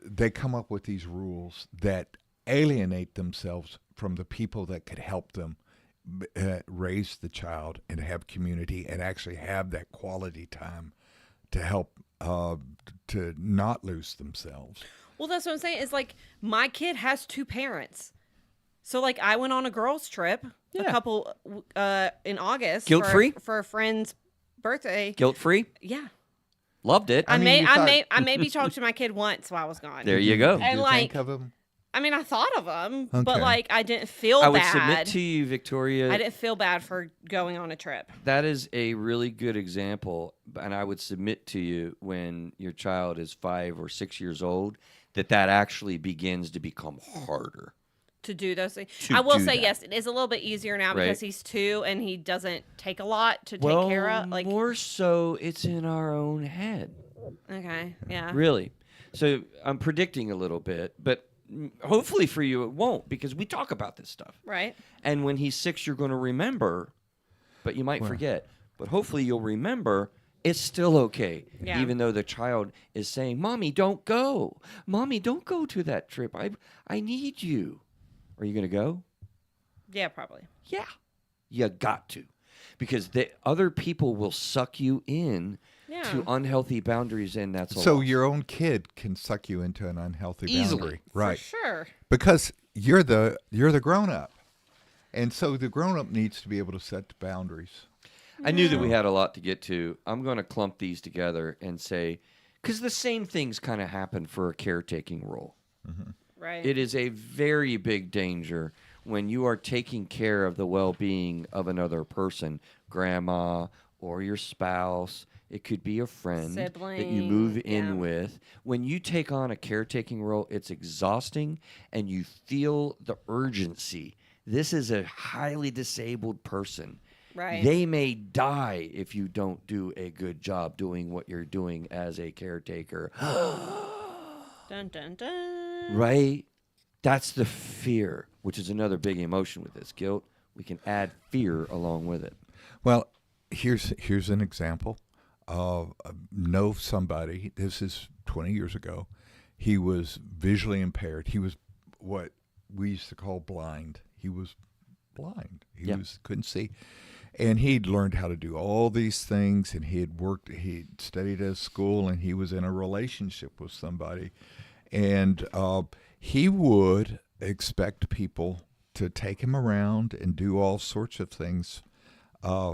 they come up with these rules that alienate themselves from the people that could help them raise the child and have community and actually have that quality time to help to not lose themselves. Well, that's what I'm saying. Is like my kid has two parents, so like I went on a girls' trip a Yeah. couple in August, Guilt-free? for a friend's birthday. Guilt free? Yeah, Loved it. I mean, you thought- maybe talked to my kid once while I was gone. There you go. Did And you like- think of them? I mean, I thought of them, Okay. but like I didn't feel I would bad. submit to you, Victoria. I didn't feel bad for going on a trip. That is a really good example, and I would submit to you when your child is 5 or 6 years old that actually begins to become harder. To do those things. To I will do say that. yes, it is a little bit easier now Right. because he's 2 and he doesn't take a lot to take care of. Like, more so, it's in our own head, okay, yeah, really. So I'm predicting a little bit, but hopefully for you it won't, because we talk about this stuff. right. And when he's 6, you're going to remember, but you might forget. But hopefully you'll remember it's still okay. Yeah. Even though the child is saying, Mommy, don't go. Mommy, don't go to that trip. I need you. Are you going to go? Yeah, probably. Yeah. You got to. Because the other people will suck you in Yeah. to unhealthy boundaries, and that's a So loss. your own kid can suck you into an unhealthy Easily. boundary, For right? sure. Because you're the grown up, and so the grown up needs to be able to set the boundaries. I knew that we had a lot to get to. I'm going to clump these together and say, because the same things kind of happen for a caretaking role. Right. It is a very big danger when you are taking care of the well-being of another person, grandma or your spouse. It could be a friend that you move Sibling, in yeah. with. When you take on a caretaking role, it's exhausting, and you feel the urgency. This is a highly disabled person. Right. They may die if you don't do a good job doing what you're doing as a caretaker. Dun dun dun. Right? That's the fear, which is another big emotion with this guilt. We can add fear along with it. Well, here's an example. Know somebody. This is 20 years ago. He was visually impaired. He was what we used to call blind. He was blind. He Yep. couldn't see, and he'd learned how to do all these things. And he'd studied at school, and he was in a relationship with somebody, and he would expect people to take him around and do all sorts of things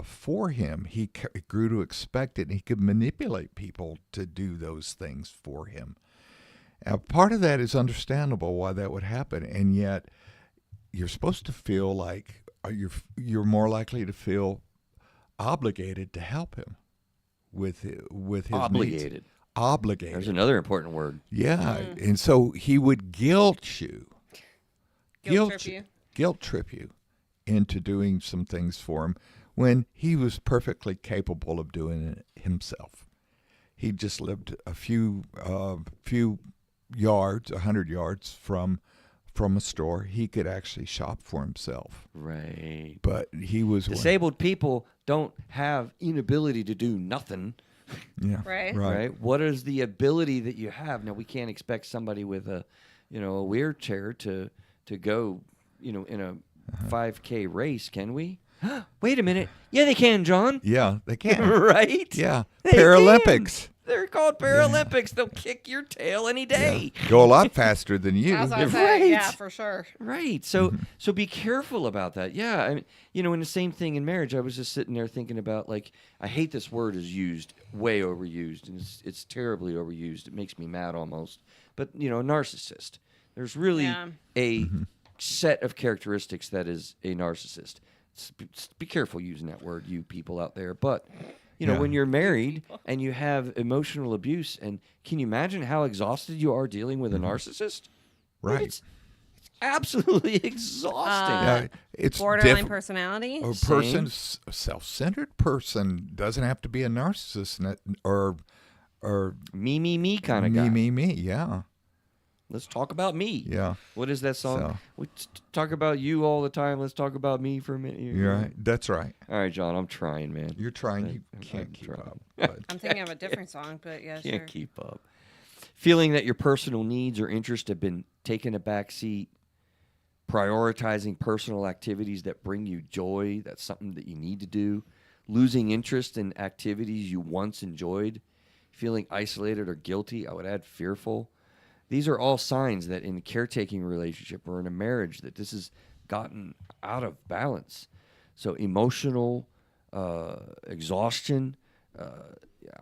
for him. He grew to expect it, and he could manipulate people to do those things for him. Now, part of that is understandable why that would happen, and yet you're supposed to feel like you're more likely to feel obligated to help him. with his needs. Obligated. Obligated. There's another important word. Yeah, and so he would guilt you, Guilt trip you. into doing some things for him when he was perfectly capable of doing it himself. He just lived a few yards, 100 yards from a store. He could actually shop for himself. Right. But he was Disabled people don't have inability to do nothing. Yeah. Right. What is the ability that you have? Now, we can't expect somebody with a wheelchair to go, in a 5K race, can we? Wait a minute. Yeah, they can, John. Yeah, they can. Right? Yeah. They Paralympics. can. They're called Paralympics. They'll kick your tail any day. Yeah. Go a lot faster than you. As I Right. say, yeah, for sure. Right. So so be careful about that. Yeah. I mean, and the same thing in marriage. I was just sitting there thinking about, like, I hate this word is used, way overused, and it's terribly overused. It makes me mad almost. But, a narcissist. There's really Yeah. a set of characteristics that is a narcissist. Be careful using that word, you people out there. But Yeah. when you're married and you have emotional abuse, and can you imagine how exhausted you are dealing with a narcissist? Right. It's absolutely exhausting. Yeah, it's Borderline different. personality. A Same. person, a self-centered person, doesn't have to be a narcissist or Me kind of guy. me. Yeah, Let's talk about me. yeah. What is that song? So- We talk about you all the time. Let's talk about me for a minute. You're right. That's right. All right, John. I'm trying, man. You're trying. You I'm can't keep trying. up. But I'm thinking of a different song, but yeah, Can't sure. keep up. Feeling that your personal needs or interests have been taken a back seat. Prioritizing personal activities that bring you joy. That's something that you need to do. Losing interest in activities you once enjoyed. Feeling isolated or guilty. I would add fearful. These are all signs that in a caretaking relationship or in a marriage that this has gotten out of balance. So emotional exhaustion,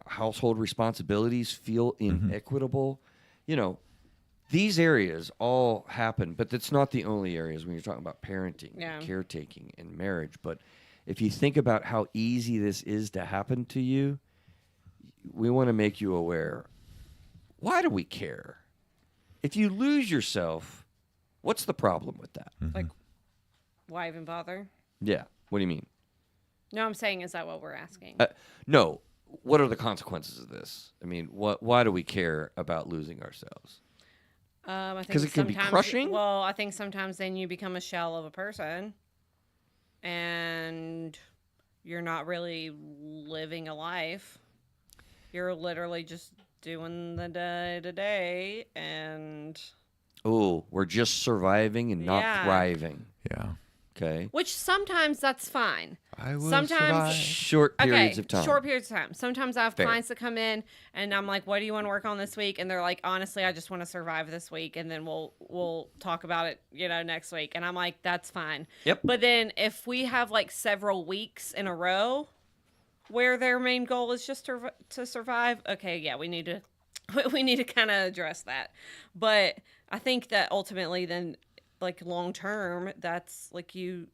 household responsibilities feel inequitable. These areas all happen, but that's not the only areas when you're talking about parenting, Yeah. caretaking, and marriage. But if you think about how easy this is to happen to you, we want to make you aware. Why do we care? If you lose yourself, what's the problem with that? Like, why even bother? Yeah. What do you mean? No, I'm saying, is that what we're asking? No. What are the consequences of this? I mean, why do we care about losing ourselves? I think 'Cause it can be sometimes- crushing? Well, I think sometimes then you become a shell of a person, and you're not really living a life. You're literally just doing the day to day, and Oh, we're just surviving and not Yeah. thriving. yeah, Okay. which sometimes that's fine. I will Sometimes- survive. Short periods of time. Short periods of time. Sometimes I have Fair. clients that come in and I'm like, "What do you want to work on this week?" And they're like, "Honestly, I just want to survive this week, and then we'll talk about it, next week." And I'm like, "That's fine." Yep. But then if we have like several weeks in a row where their main goal is just to survive, okay, yeah, we need to kind of address that. But I think that ultimately, then, like, long term, that's like you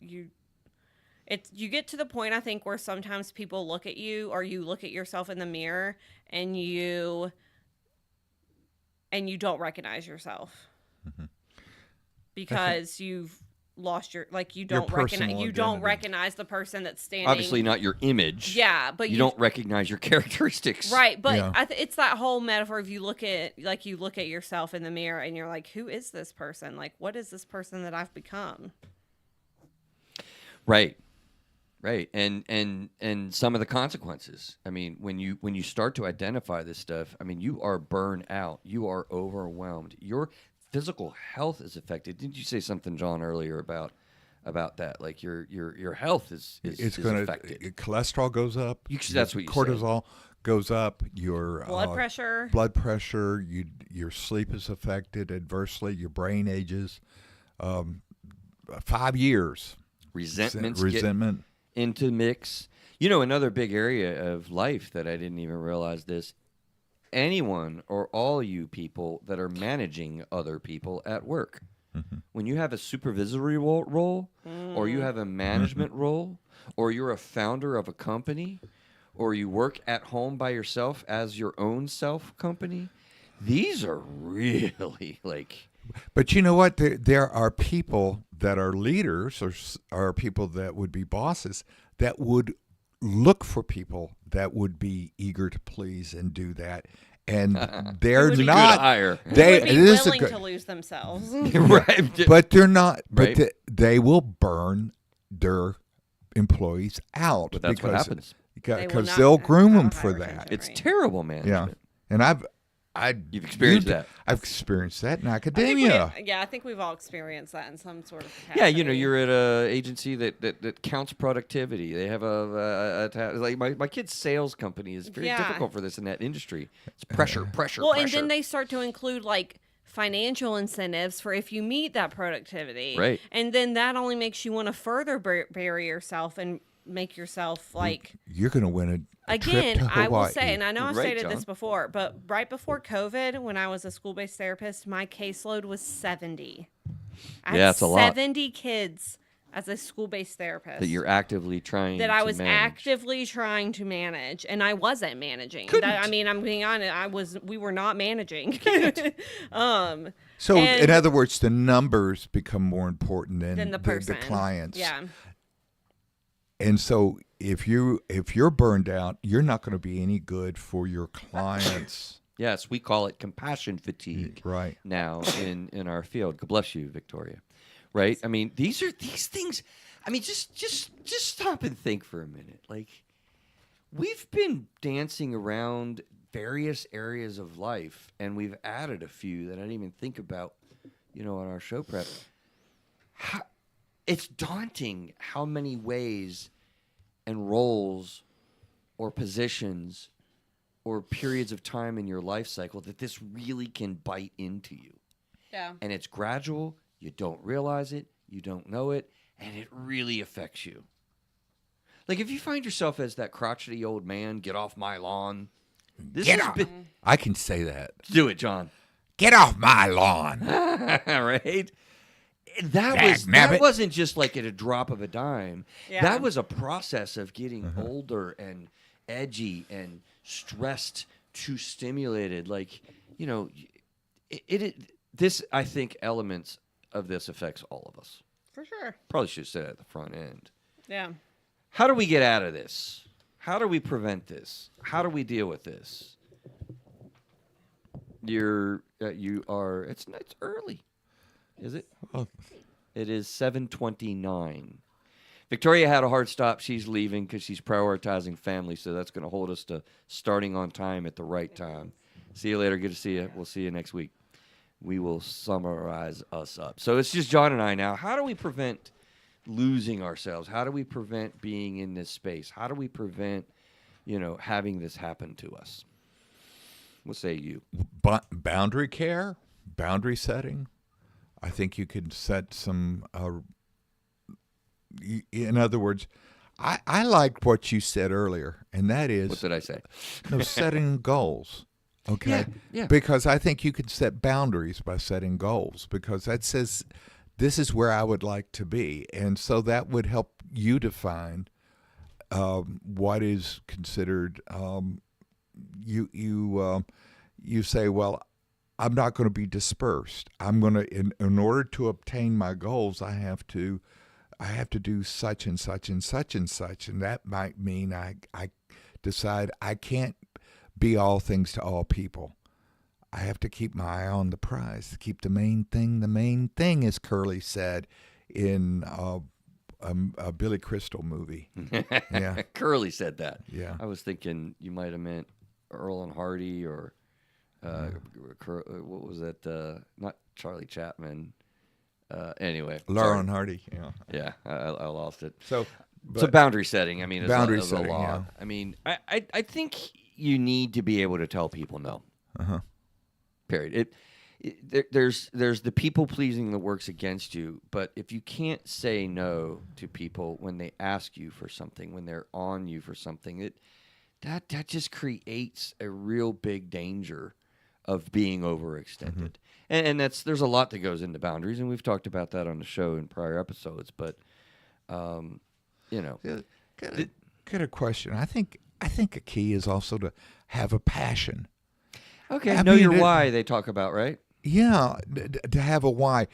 get to the point, I think, where sometimes people look at you, or you look at yourself in the mirror, and you don't recognize yourself because you've lost you don't personal identity. recognize the person that's standing. Obviously not your image. Yeah, but You don't recognize your characteristics. right, but Yeah. it's that whole metaphor. If you look at yourself in the mirror and you're like, who is this person? Like, what is this person that I've become? Right. Right. And some of the consequences. I mean, when you start to identify this stuff, I mean, you are burned out. You are overwhelmed. Your physical health is affected. Didn't you say something, John, earlier about that? Like your health is affected. Cholesterol goes up. That's what you said. cortisol goes up. Your Blood pressure. Your sleep is affected adversely. Your brain ages. 5 years. Resentments Resentment. get into the mix. Another big area of life that I didn't even realize this. Anyone or all you people that are managing other people at work. When you have a supervisory role or you have a management role, or you're a founder of a company, or you work at home by yourself as your own self company, these are really like. But you know what? There are people that are leaders or people that would be bosses that would look for people that would be eager to please and do that. And they're would be not. Good hire. They would It be is a willing good- to lose themselves. Right. but they're not. Right. But they will burn their employees out. But that's what happens. They will Because not they'll have groom a them high for retention that. It's rate. terrible Yeah, management. and You've experienced that. I've experienced that in I think academia. I think we've all experienced that in some sort of Yeah, capacity. you're at a agency that counts productivity. They have like my kid's sales company is very Yeah. difficult for this in that industry. It's pressure. Well, pressure. and then they start to include like financial incentives for if you meet that productivity. Right. And then that only makes you want to further bury yourself and make yourself like You're going to win a trip again, to I will Hawaii. say, and I know I've Right, stated John. this before, but right before COVID, when I was a school-based therapist, my caseload was 70. I Yeah, had it's a lot. 70 kids as a school-based therapist that you're actively trying that to I was manage. actively trying to manage, and I wasn't managing. Couldn't. I mean, I'm being honest. We were not managing. So, in and- other words, the numbers become more important than Than the person, clients. Yeah. And so, if you're burned out, you're not going to be any good for your clients. Yes, we call it compassion fatigue Right. now in our field. God bless you, Victoria. Right? I mean, these things. I mean, just stop and think for a minute. Like, we've been dancing around various areas of life, and we've added a few that I didn't even think about, on our show prep. It's daunting how many ways and roles or positions or periods of time in your life cycle that this really can bite into you. Yeah. And it's gradual. You don't realize it. You don't know it. And it really affects you. Like, if you find yourself as that crotchety old man, get off my lawn. This Get has off. been- I can say that. Do it, John. Get off my lawn. Right? That Dagnabbit. wasn't just like at a drop of a dime. Yeah. That was a process of getting older and edgy and stressed, too stimulated. Like, this, I think, elements of this affects all of us. For sure. Probably should have said at the front end. Yeah. How do we get out of this? How do we prevent this? How do we deal with this? You are. It's early, is it? Oh. It is 7:29. Victoria had a hard stop. She's leaving because she's prioritizing family, so that's going to hold us to starting on time at the right time. See you later. Good to see you. We'll see you next week. We will summarize us up. So it's just John and I now. How do we prevent losing ourselves? How do we prevent being in this space? How do we prevent, having this happen to us? We'll say you. Boundary care, boundary setting. I think you could set some. In other words, I liked what you said earlier, and that is What did I say? setting goals. Okay. Yeah. Because I think you can set boundaries by setting goals, because that says this is where I would like to be, and so that would help you define what is considered. You say, well, I'm not going to be dispersed. I'm going to, in order to obtain my goals, I have to do such and such and such and such, and that might mean I decide I can't be all things to all people. I have to keep my eye on the prize, to keep the main thing, as Curly said in a Billy Crystal movie. Yeah. Curly said that. Yeah. I was thinking you might have meant Earl and Hardy or what was that? Not Charlie Chapman. Anyway. Laurel sorry. and Hardy. Yeah. Yeah, I lost it. So, So boundary setting. I mean, Boundary is a setting, law. yeah. I mean, I think you need to be able to tell people no. Uh-huh. Period. There's the people pleasing that works against you, but if you can't say no to people when they ask you for something, when they're on you for something, that just creates a real big danger of being overextended. And there's a lot that goes into boundaries, and we've talked about that on the show in prior episodes. But Got a question. I think I think a key is also to have a passion. Okay, I know mean, your why they talk about, right? Yeah, to have a why.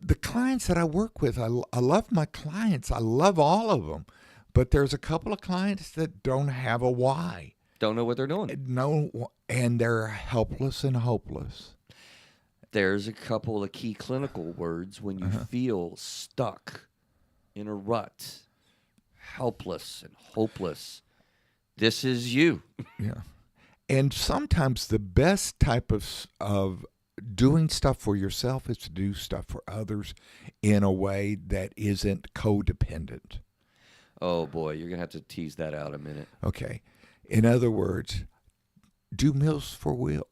The clients that I work with, I love my clients. I love all of them. But there's a couple of clients that don't have a why. Don't know what they're doing. No, and they're helpless and hopeless. There's a couple of key clinical words when you feel stuck in a rut, helpless and hopeless. This is you. Yeah. And sometimes the best type of doing stuff for yourself is to do stuff for others in a way that isn't codependent. Oh boy, you're gonna have to tease that out a minute. Okay. In other words, do Meals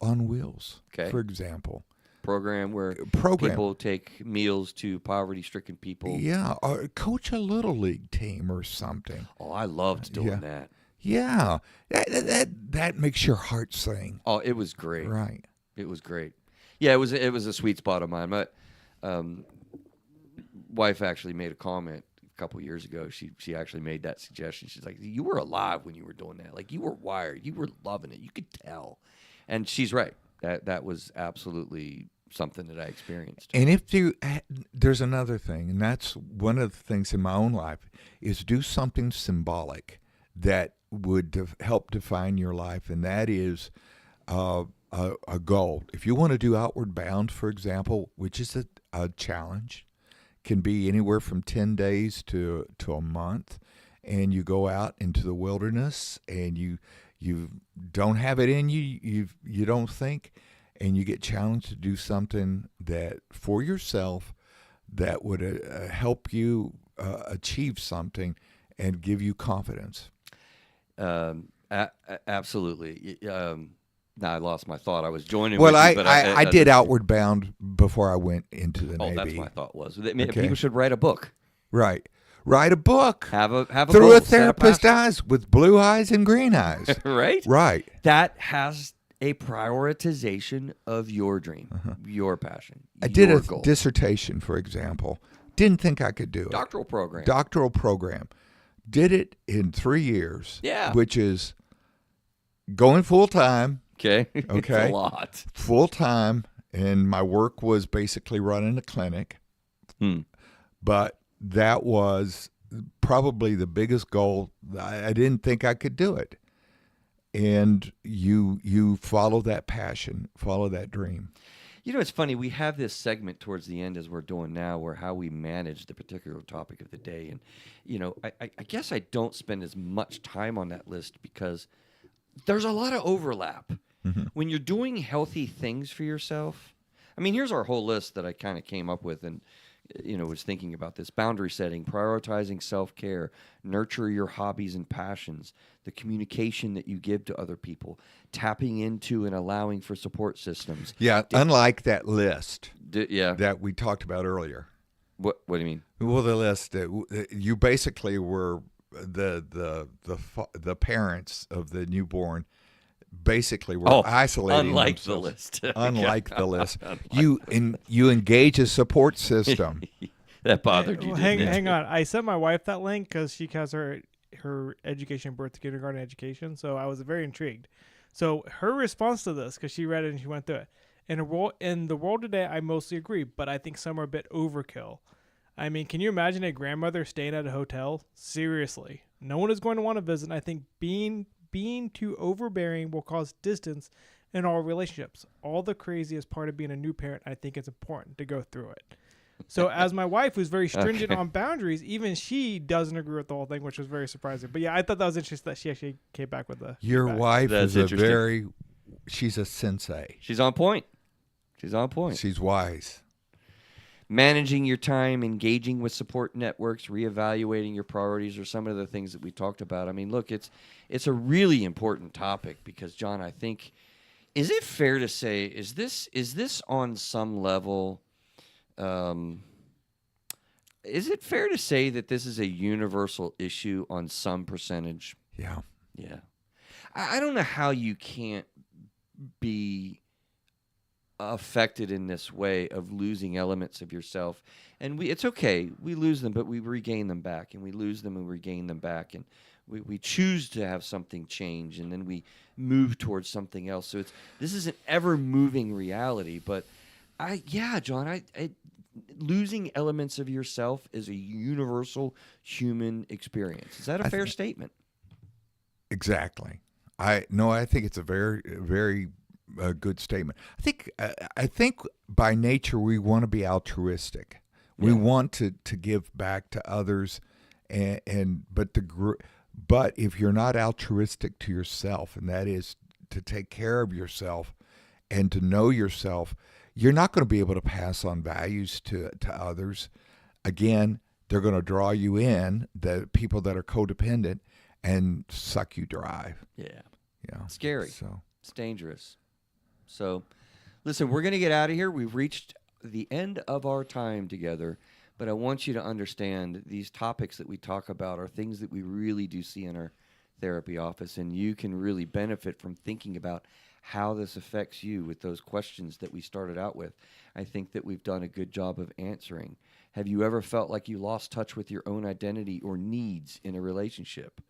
on Wheels, Okay. for example. Program where people take meals to poverty-stricken people. Yeah, or coach a little league team or something. Oh, I loved doing that. Yeah, that makes your heart sing. Oh, it was great. Right. It was great. Yeah, it was a sweet spot of mine. My wife actually made a comment a couple years ago. She actually made that suggestion. She's like, "You were alive when you were doing that. Like you were wired. You were loving it. You could tell." And she's right. That was absolutely something that I experienced. And there's another thing, and that's one of the things in my own life, is do something symbolic that would help define your life, and that is a goal. If you want to do Outward Bound, for example, which is a challenge, can be anywhere from 10 days to a month, and you go out into the wilderness, and you don't have it in you don't think, and you get challenged to do something that for yourself that would help you achieve something and give you confidence. Absolutely. Now I lost my thought. I was joining. Well, with you, but I did Outward Bound before I went into the Navy. That's my thought was. People should write a book. Right. Write a book. Have a through goal, a therapist's eyes with blue eyes and green eyes. Right? Right. That has a prioritization of your dream, your passion. I did a goal. dissertation, for example. Didn't think I could do it. Doctoral program. Did it in 3 years. Yeah. Which is going full time. Okay. It's a lot. Full time, and my work was basically running a clinic. But that was probably the biggest goal. I didn't think I could do it. And you follow that passion, follow that dream. You know, it's funny. We have this segment towards the end, as we're doing now, where how we manage the particular topic of the day. And, you know, I guess I don't spend as much time on that list because there's a lot of overlap. When you're doing healthy things for yourself. I mean, here's our whole list that I kind of came up with and, you know, was thinking about this. Boundary setting, prioritizing self-care, nurture your hobbies and passions, the communication that you give to other people, tapping into and allowing for support systems. Yeah, unlike that list Yeah. that we talked about earlier. What do you mean? Well, the list that you basically were the parents of the newborn basically were isolating unlike themselves. the list. Unlike the list. You engage a support system. That bothered you, Well, didn't it? hang on. I sent my wife that link because she has her education, birth to kindergarten education. So I was very intrigued. So her response to this, because she read it and she went through it. In the world today, I mostly agree, but I think some are a bit overkill. I mean, can you imagine a grandmother staying at a hotel? Seriously, no one is going to want to visit. And I think being too overbearing will cause distance in all relationships. All the craziest part of being a new parent, I think it's important to go through it. So as my wife, who's very stringent on boundaries, even she doesn't agree with the whole thing, which was very surprising. But yeah, I thought that was interesting that she actually came back with the Your feedback. wife That's is she's a sensei. She's on point. She's wise. Managing your time, engaging with support networks, reevaluating your priorities are some of the things that we talked about. I mean, look, it's a really important topic because, John, I think, is it fair to say, is this on some level, is it fair to say that this is a universal issue on some percentage? Yeah. Yeah. I don't know how you can't be affected in this way of losing elements of yourself. And it's okay. We lose them, but we regain them back, and we lose them and regain them back. And we choose to have something change, and then we move towards something else. So this is an ever moving reality. But John, I losing elements of yourself is a universal human experience. Is that a fair statement? Exactly. I think it's a very, very good statement. I think by nature we want to be altruistic. We want to give back to others, but if you're not altruistic to yourself, and that is to take care of yourself and to know yourself, you're not going to be able to pass on values to others. Again, they're going to draw you in, the people that are codependent, and suck you dry. Yeah. Yeah. Scary. So it's dangerous. So, listen, we're going to get out of here. We've reached the end of our time together, but I want you to understand these topics that we talk about are things that we really do see in our therapy office, and you can really benefit from thinking about how this affects you with those questions that we started out with. I think that we've done a good job of answering. Have you ever felt like you lost touch with your own identity or needs in a relationship?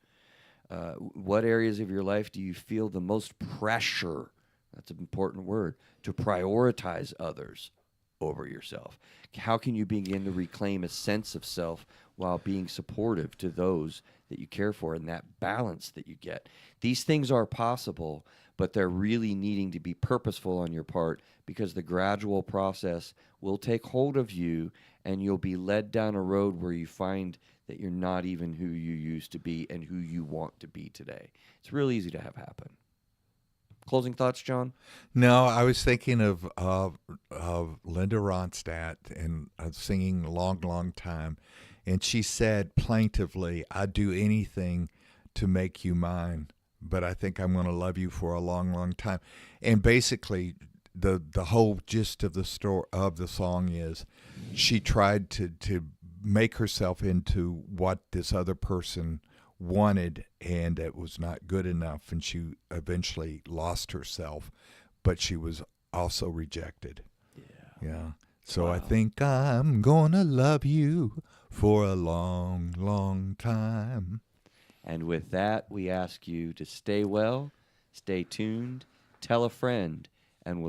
What areas of your life do you feel the most pressure? That's an important word, to prioritize others over yourself. How can you begin to reclaim a sense of self while being supportive to those that you care for, and that balance that you get? These things are possible, but they're really needing to be purposeful on your part, because the gradual process will take hold of you, and you'll be led down a road where you find that you're not even who you used to be and who you want to be today. It's real easy to have happen. Closing thoughts, John? no, I was thinking of Linda Ronstadt and singing "Long, Long Time," and she said plaintively, "I'd do anything to make you mine, but I think I'm going to love you for a long, long time." And basically, the whole gist of the song is, she tried to make herself into what this other person wanted, and it was not good enough, and she eventually lost herself, but she was also rejected. Yeah. So I think I'm gonna love you for a long, long time. And with that, we ask you to stay well, stay tuned, tell a friend, and we'll